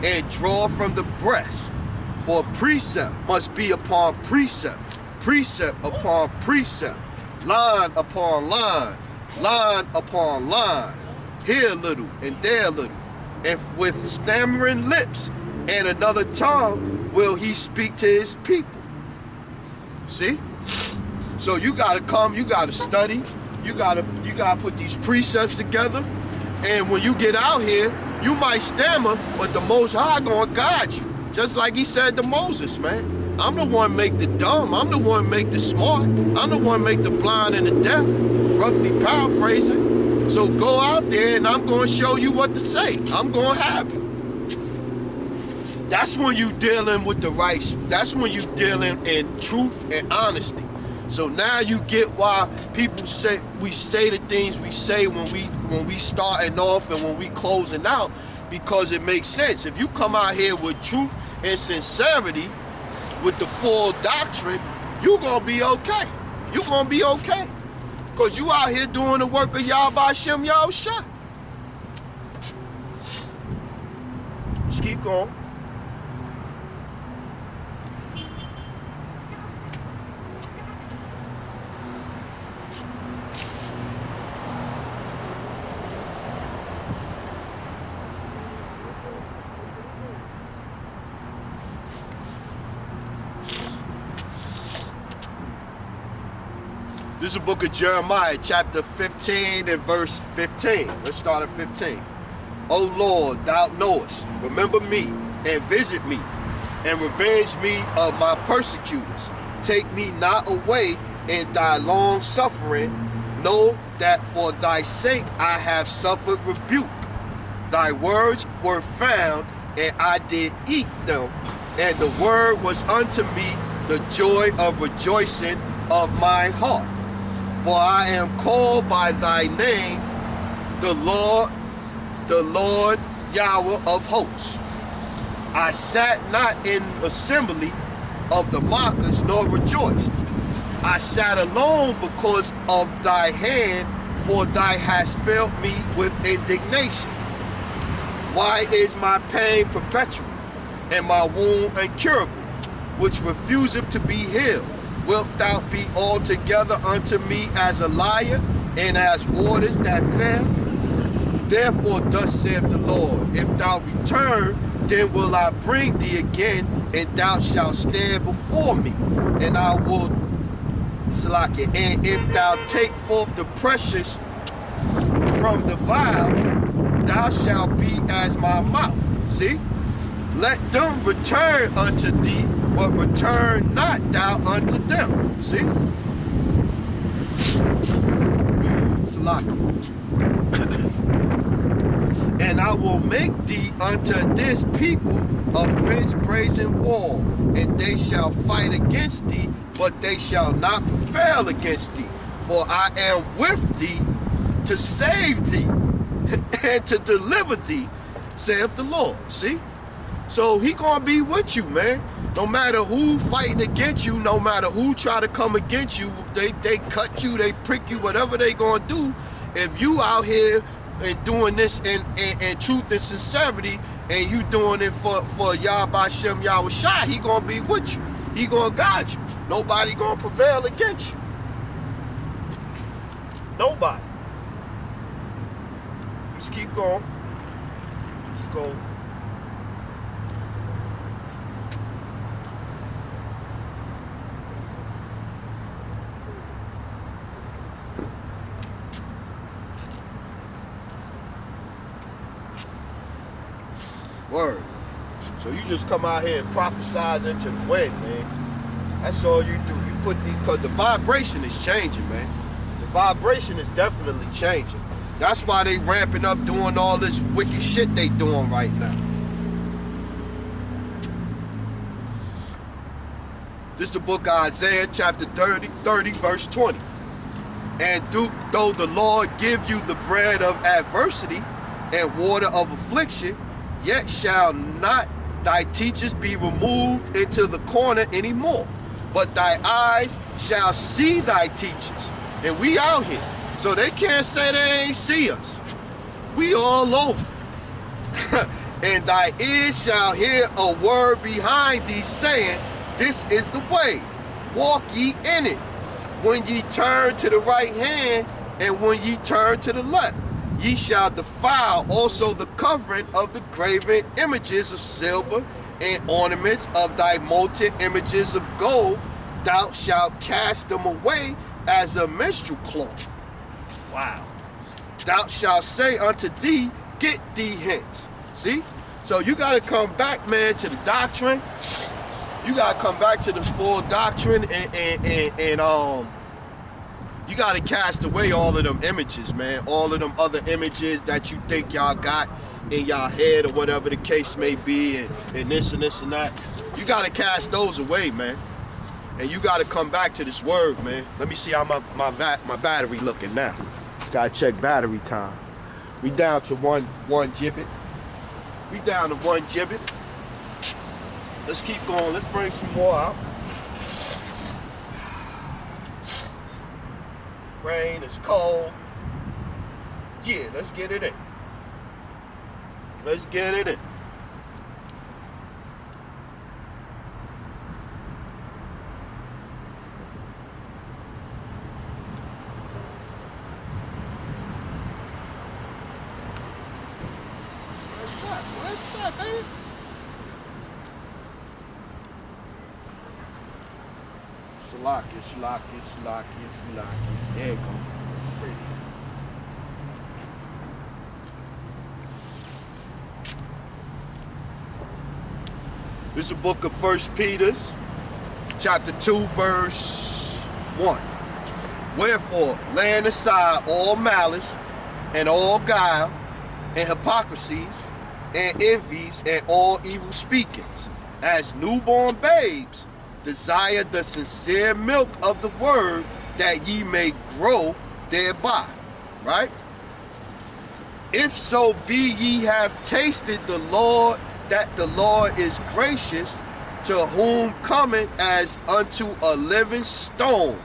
[SPEAKER 1] and draw from the breast. For precept must be upon precept, precept upon precept, line upon line, line upon line, here a little and there a little, and with stammering lips and another tongue will he speak to his people. See? So you gotta come, you gotta study, you gotta put these precepts together, and when you get out here, you might stammer, but the Most High gonna guide you. Just like he said to Moses, man. I'm the one make the dumb, I'm the one make the smart, I'm the one make the blind and the deaf, roughly paraphrasing. So go out there and I'm gonna show you what to say. I'm gonna have you. That's when you dealing with the right, that's when you dealing in truth and honesty. So now you get why people say, we say the things we say when we starting off and when we closing out, because it makes sense. If you come out here with truth and sincerity, with the full doctrine, you gonna be okay. You gonna be okay. Because you out here doing the work of Yahweh Shem Yahushua. Just keep going. This is the book of Jeremiah, chapter 15 and verse 15. Let's start at 15. O Lord, thou knowest, remember me and visit me and revenge me of my persecutors. Take me not away in thy long suffering. Know that for thy sake I have suffered rebuke. Thy words were found, and I did eat them, and the word was unto me the joy of rejoicing of my heart. For I am called by thy name, the Lord Yahweh of hosts. I sat not in assembly of the mockers, nor rejoiced. I sat alone because of thy hand, for thou hast filled me with indignation. Why is my pain perpetual, and my wound incurable, which refuseth to be healed? Wilt thou be altogether unto me as a liar, and as waters that fail? Therefore thus saith the Lord, if thou return, then will I bring thee again, and thou shalt stand before me, and I will slack it. And if thou take forth the precious from the vial, thou shalt be as my mouth. See? Let them return unto thee, but return not thou unto them. See? Salaki. And I will make thee unto this people a fenced brazen wall, and they shall fight against thee, but they shall not prevail against thee. For I am with thee to save thee and to deliver thee, saith the Lord. See? So he gonna be with you, man. No matter who fighting against you, no matter who try to come against you, they cut you, they prick you, whatever they gonna do. If you out here and doing this in truth and sincerity, and you doing it for Yahweh Shem Yahushua, he gonna be with you. He gonna guide you. Nobody gonna prevail against you. Nobody. Let's keep going. Let's go. Word. So you just come out here and prophesize into the wind, man. That's all you do. You put these, because the vibration is changing, man. The vibration is definitely changing. That's why they ramping up doing all this wicked shit they doing right now. This is the book of Isaiah, chapter 30, verse 20. And though the Lord give you the bread of adversity and water of affliction, yet shall not thy teachers be removed into the corner anymore, but thy eyes shall see thy teachers. And we out here, so they can't say they ain't see us. We all over. And thy ears shall hear a word behind thee saying, this is the way, walk ye in it. when ye turn to the right hand, and when ye turn to the left. Ye shall defile also the covering of the graven images of silver, and ornaments of thy molten images of gold. Thou shalt cast them away as a minstrel cloth. Wow. Thou shalt say unto thee, get thee hence. See? So you got to come back, man, to the doctrine. You got to come back to this full doctrine, and you got to cast away all of them images, man. All of them other images that you think y'all got in y'all head, or whatever the case may be, and this and this and that. You got to cast those away, man. And you got to come back to this word, man. Let me see how my battery looking now. Got to check battery time. We down to one gibbet. We down to one gibbet. Let's keep going. Let's bring some more out. Rain, it's cold. Yeah, let's get it in. Let's get it in. What's up, baby? Salaki. There you go. This is the book of 1 Peter, chapter 2, verse 1. Wherefore, laying aside all malice, and all guile, and hypocrisies, and envies, and all evil speakings, as newborn babes, desire the sincere milk of the word, that ye may grow thereby. Right? If so be ye have tasted the Lord, that the Lord is gracious, to whom cometh as unto a living stone,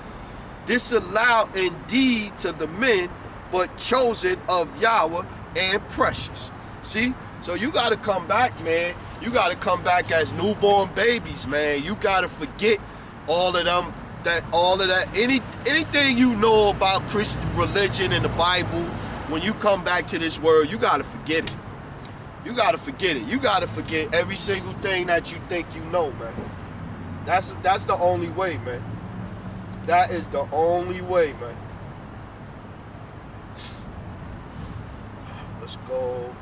[SPEAKER 1] disallowed indeed to the men, but chosen of Yahweh and precious. See? So you got to come back, man. You got to come back as newborn babies, man. You got to forget all of that, anything you know about Christian religion and the Bible. When you come back to this word, you got to forget it. You got to forget it. You got to forget every single thing that you think you know, man. That's the only way, man. That is the only way, man. Let's go.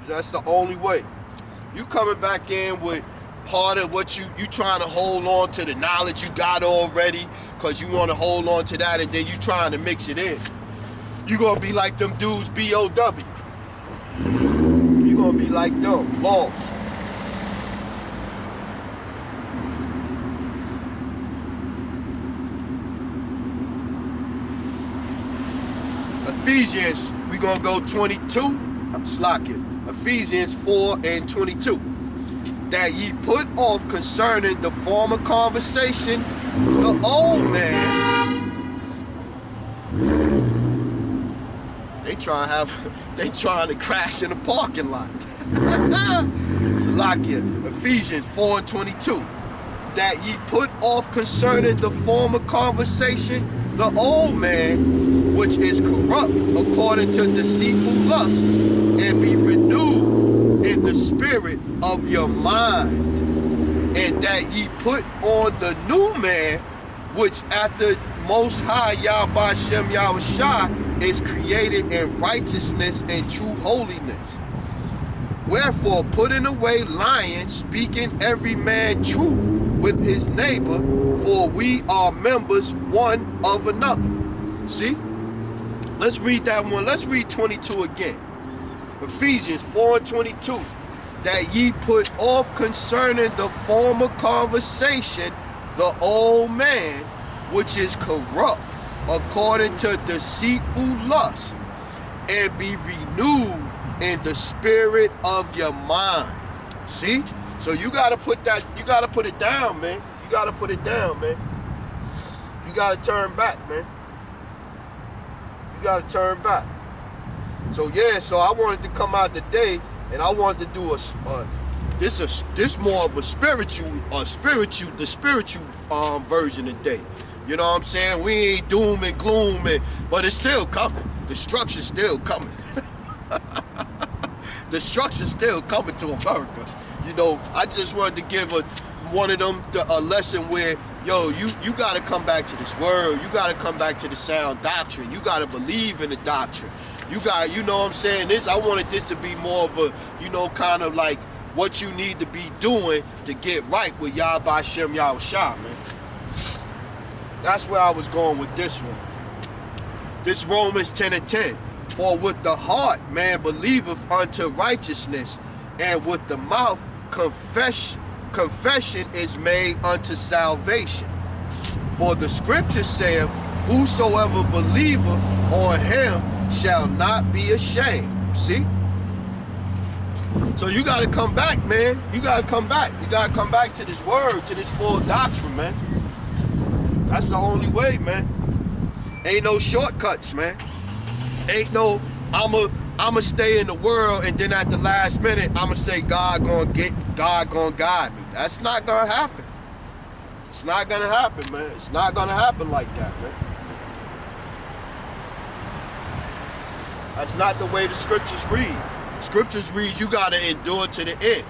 [SPEAKER 1] That's the only way. You coming back in with part of what you trying to hold on to, the knowledge you got already, because you want to hold on to that, and then you trying to mix it in. You gonna be like them dudes, B.O.W. You gonna be like them, lost. Ephesians, we gonna go 22. Slack it. Ephesians 4 and 22. That ye put off concerning the former conversation the old man. They trying to crash in the parking lot. Salakia, Ephesians 4 and 22. That ye put off concerning the former conversation the old man, which is corrupt according to deceitful lust, and be renewed in the spirit of your mind, and that ye put on the new man, which at the Most High Yahweh Shem Yahushua is created in righteousness and true holiness. Wherefore, putting away lying, speaking every man truth with his neighbor, for we are members one of another. See? Let's read that one. Let's read 22 again. Ephesians 4 and 22. That ye put off concerning the former conversation the old man, which is corrupt according to deceitful lust, and be renewed in the spirit of your mind. See? So you gotta put it down, man. You gotta put it down, man. You gotta turn back, man. You gotta turn back. So yeah, so I wanted to come out today, and I wanted to do This more of a spiritual version today. You know what I'm saying? We ain't doom and gloom, but it's still coming. Destruction's still coming. Destruction's still coming to America. You know, I just wanted to give one of them a lesson where, yo, you got to come back to this word. You got to come back to the sound doctrine. You got to believe in the doctrine. You know what I'm saying? I wanted this to be more of a, kind of like what you need to be doing to get right with Yahweh Shem Yahushua, man. That's where I was going with this one. This Romans 10:10. For with the heart man believeth unto righteousness, and with the mouth confession is made unto salvation. For the scripture saith, whosoever believeth on him shall not be ashamed. See? So you got to come back, man. You got to come back. You got to come back to this word, to this full doctrine, man. That's the only way, man. Ain't no shortcuts, man. Ain't no, I'ma stay in the world and then at the last minute, I'ma say God gonna guide me. That's not gonna happen. It's not gonna happen, man. It's not gonna happen like that, man. That's not the way the scriptures read. Scriptures read you gotta endure to the end.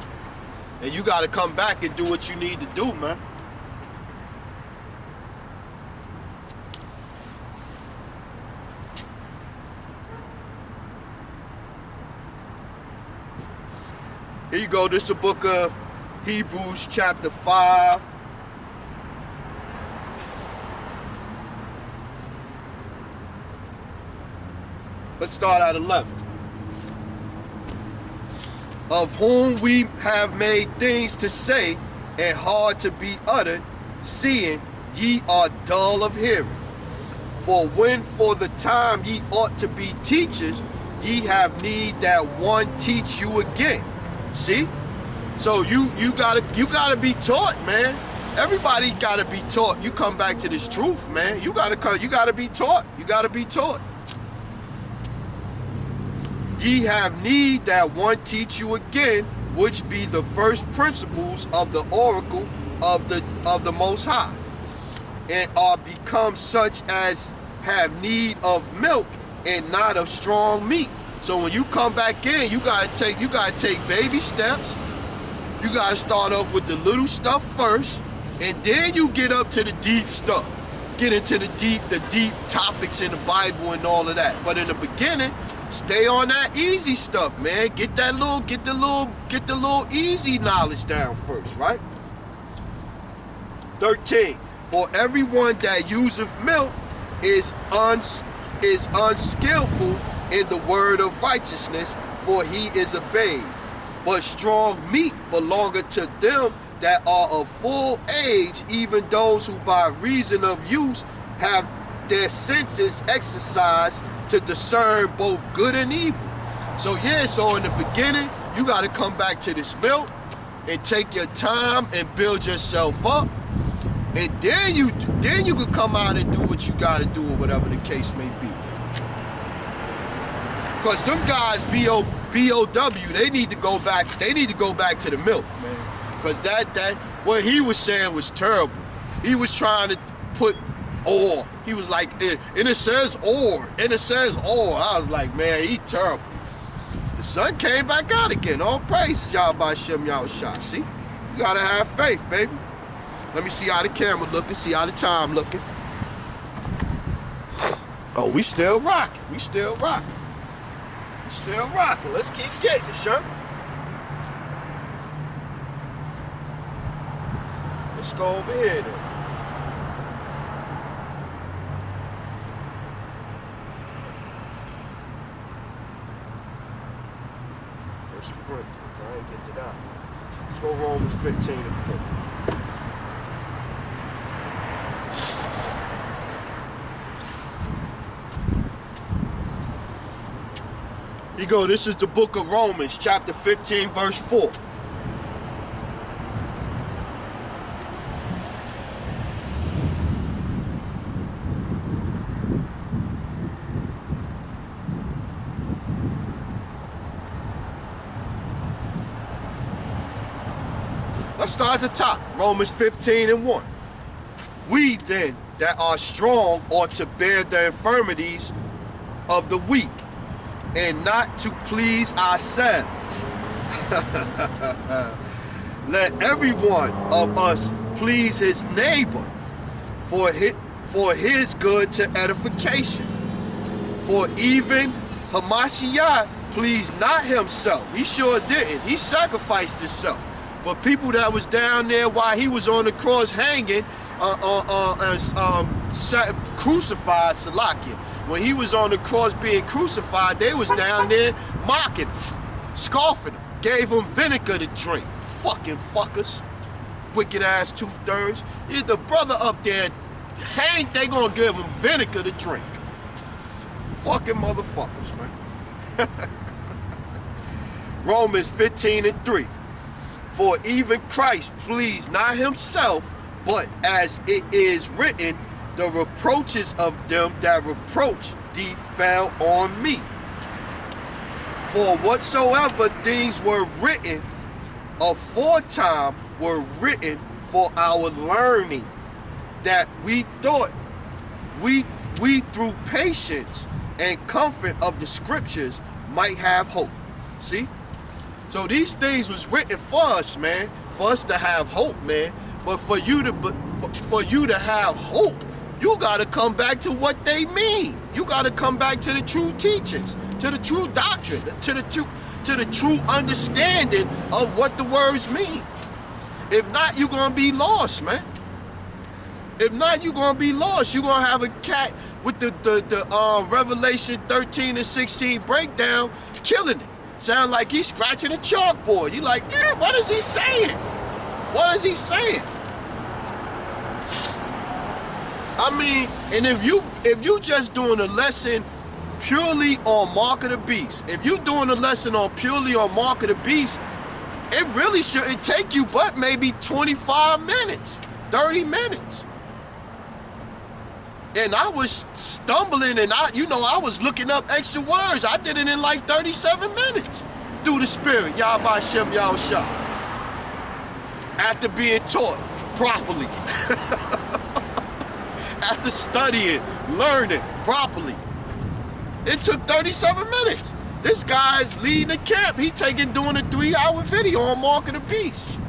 [SPEAKER 1] And you gotta come back and do what you need to do, man. Here you go. This is the book of Hebrews chapter 5. Let's start at 11. Of whom we have made things to say and hard to be uttered, seeing ye are dull of hearing. For when for the time ye ought to be teachers, ye have need that one teach you again. See? So you gotta be taught, man. Everybody gotta be taught. You come back to this truth, man. You gotta be taught. You gotta be taught. Ye have need that one teach you again, which be the first principles of the oracle of the Most High, and are become such as have need of milk and not of strong meat. So when you come back in, you gotta take baby steps. You gotta start off with the little stuff first, and then you get up to the deep stuff. Get into the deep topics in the Bible and all of that. But in the beginning, stay on that easy stuff, man. Get the little easy knowledge down first, right? 13. For everyone that useth milk is unskillful in the word of righteousness, for he is a babe. But strong meat belongeth to them that are of full age, even those who by reason of use have their senses exercised to discern both good and evil. So yeah, so in the beginning, you got to come back to this milk and take your time and build yourself up. And then you could come out and do what you got to do, or whatever the case may be. Because them guys, B-O-W, they need to go back to the milk, man. Because that what he was saying was terrible. He was trying to put or. He was like, and it says or, and it says or. I was like, man, he terrible. The sun came back out again. All praises, Yahweh Shem Yahushua. See? You gotta have faith, baby. Let me see how the camera looking, see how the time looking. Oh, we still rocking. We still rocking. We still rocking. Let's keep getting it, sure. Let's go over here then. First Corinthians, I ain't get to that. Let's go Romans 15 and 50. Here you go, this is the book of Romans, chapter 15, verse 4. Let's start at the top. Romans 15:1. We then that are strong ought to bear the infirmities of the weak, and not to please ourselves. Let every one of us please his neighbor for his good to edification. For even Hamashiach pleased not himself. He sure didn't. He sacrificed himself for people that was down there while he was on the cross hanging, crucified, Salakia. When he was on the cross being crucified, they was down there mocking him, scoffing him, gave him vinegar to drink. Fucking fuckers. Wicked ass 2/3. He's the brother up there hanged, they gonna give him vinegar to drink. Fucking motherfuckers, man. Romans 15:3. For even Christ pleased not himself, but as it is written, the reproaches of them that reproach thee fell on me. For whatsoever things were written aforetime were written for our learning, that we thought we through patience and comfort of the scriptures might have hope. See? So these things was written for us, man, for us to have hope, man. But for you to have hope, you gotta come back to what they mean. You gotta come back to the true teachings, to the true doctrine, to the true understanding of what the words mean. If not, you're gonna be lost, man. If not, you're gonna be lost. You're gonna have a cat with the Revelation 13 and 16 breakdown, killing it. Sound like he's scratching a chalkboard. You like, yeah, what is he saying? What is he saying? I mean, and if you just doing a lesson purely on Mark of the Beast, if you doing a lesson purely on Mark of the Beast, it really shouldn't take you but maybe 25 minutes, 30 minutes. And I was stumbling and I was looking up extra words. I did it in like 37 minutes through the Spirit. Yahweh Shem Yahushua. After being taught properly. After studying, learning properly. It took 37 minutes. This guy's leading the camp. He doing a 3-hour video on Mark of the Beast.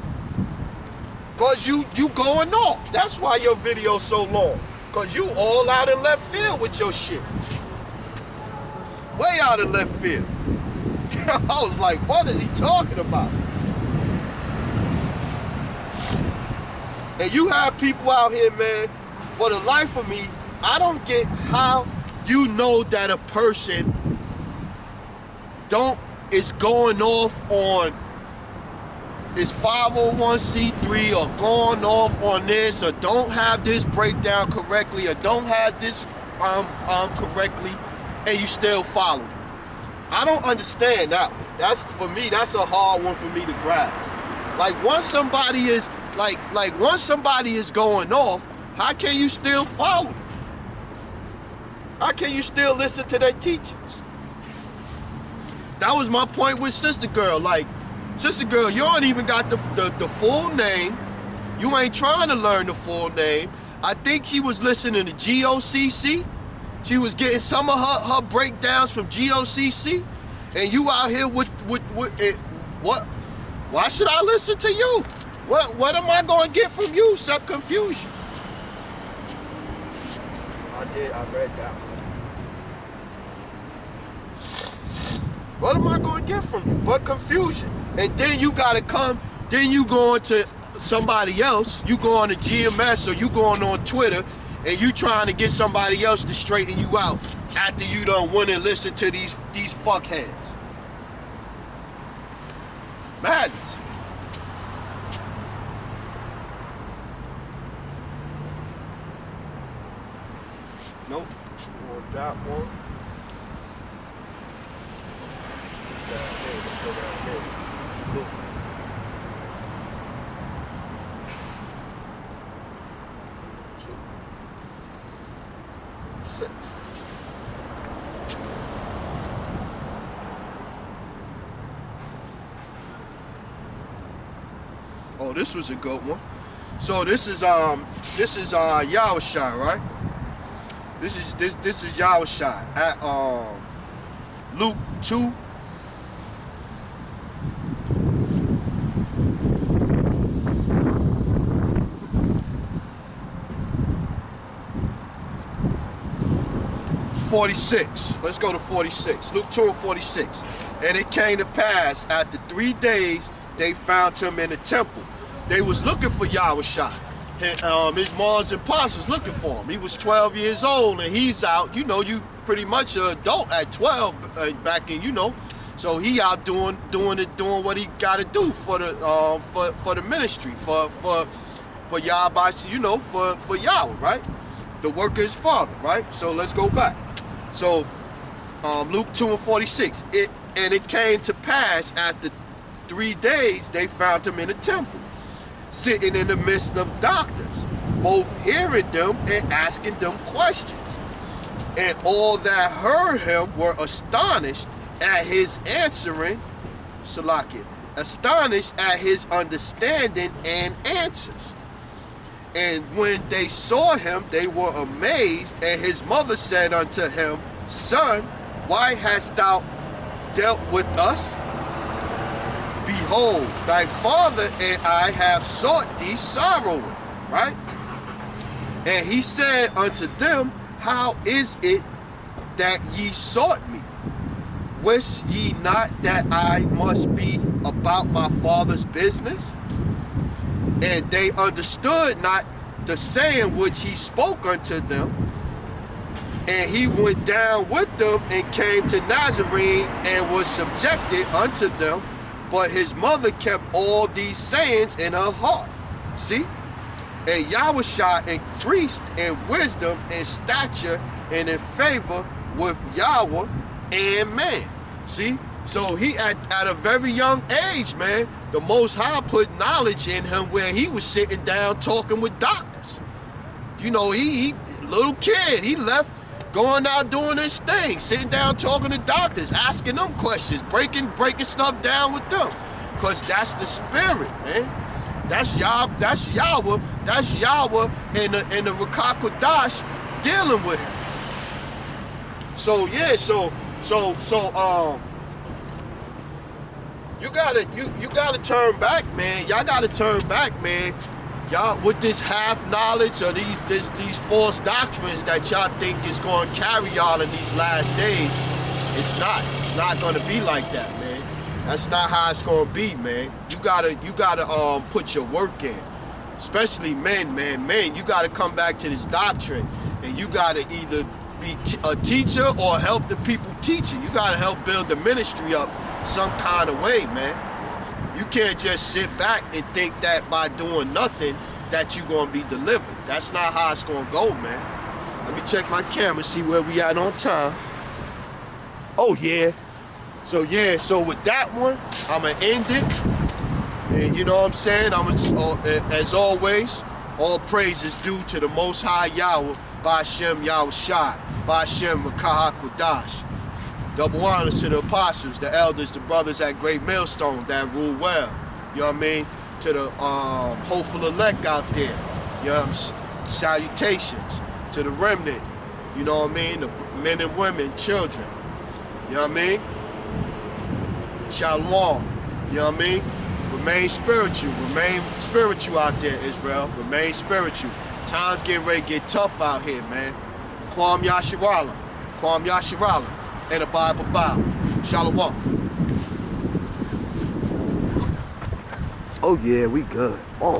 [SPEAKER 1] Cause you going off. That's why your video's so long. Cause you all out in left field with your shit. Way out in left field. I was like, what is he talking about? And you have people out here, man, for the life of me, I don't get how you know that a person is going off on is 501c3 or going off on this or don't have this breakdown correctly or don't have this correctly, and you still follow them. I don't understand that one. That's, for me, that's a hard one for me to grasp. Like once somebody is once somebody is going off, how can you still follow them? How can you still listen to their teachings? That was my point with Sister Girl. Like, Sister Girl, you don't even got the full name. You ain't trying to learn the full name. I think she was listening to GOCC. She was getting some of her breakdowns from GOCC. And you out here with what? Why should I listen to you? What am I going to get from you except confusion? I read that one. What am I going to get from you but confusion? And then you got to come, then you go into somebody else, you go on to GMS or you going on Twitter and you trying to get somebody else to straighten you out after you don't want to listen to these fuckheads. Madness. Nope. On that one. Let's go down here. Look. 2, 6. Oh, Oh, this was a good one. So this is Yahushua, right? This is Yahushua at Luke 2. Let's go to 46. Luke 2 and 46. And it came to pass after 3 days they found him in the temple. They was looking for Yahushua. His moms and pops was looking for him. He was 12 years old and he's out. You know, you pretty much an adult at 12 back in, you know. So he out doing what he got to do for the ministry, for Yahweh, you know, for Yahweh, right? The work of his father, right? So let's go back. So Luke 2 and 46. And it came to pass after 3 days they found him in the temple, sitting in the midst of doctors, both hearing them and asking them questions. And all that heard him were astonished at his answering, Salakia, astonished at his understanding and answers. And when they saw him, they were amazed. And his mother said unto him, Son, why hast thou dealt with us? Behold, thy father and I have sought thee sorrowing, right? And he said unto them, How is it that ye sought me? Wist ye not that I must be about my father's business? And they understood not the saying which he spoke unto them. And he went down with them and came to Nazarene and was subjected unto them. But his mother kept all these sayings in her heart. See? And Yahushua increased in wisdom and stature and in favor with Yahweh and man. See? So he at a very young age, man, the Most High put knowledge in him where he was sitting down talking with doctors. You know, he little kid, he left going out doing his thing, sitting down talking to doctors, asking them questions, breaking stuff down with them. Because that's the spirit, man. That's Yahweh and the Ruach HaKodesh dealing with him. So yeah, so you gotta turn back, man. Y'all gotta turn back, man. Y'all with this half knowledge or these false doctrines that y'all think is going to carry y'all in these last days. It's not going to be like that, man. That's not how it's going to be, man. You gotta put your work in, especially men, man. Men, you gotta come back to this doctrine, and you gotta either be a teacher or help the people teaching. You gotta help build the ministry up some kind of way, man. You can't just sit back and think that by doing nothing that you're going to be delivered. That's not how it's going to go, man. Let me check my camera, see where we at on time. Oh, yeah. So with that one, I'm going to end it. And you know what I'm saying? As always, all praise is due to the Most High Yahweh, Ba'ashem Yahushua, Ba'ashem Ruach HaKodesh. Double honors to the apostles, the elders, the brothers at Great Millstone that rule well. You know what I mean? To the hopeful elect out there. You know what I'm saying? Salutations to the remnant. You know what I mean? The men and women, children. You know what I mean? Shalom. You know what I mean? Remain spiritual out there, Israel. Remain spiritual. Times getting ready to get tough out here, man. Kwam Yashirala. And a Bible bow. Shalom. Oh yeah, we good. Oh.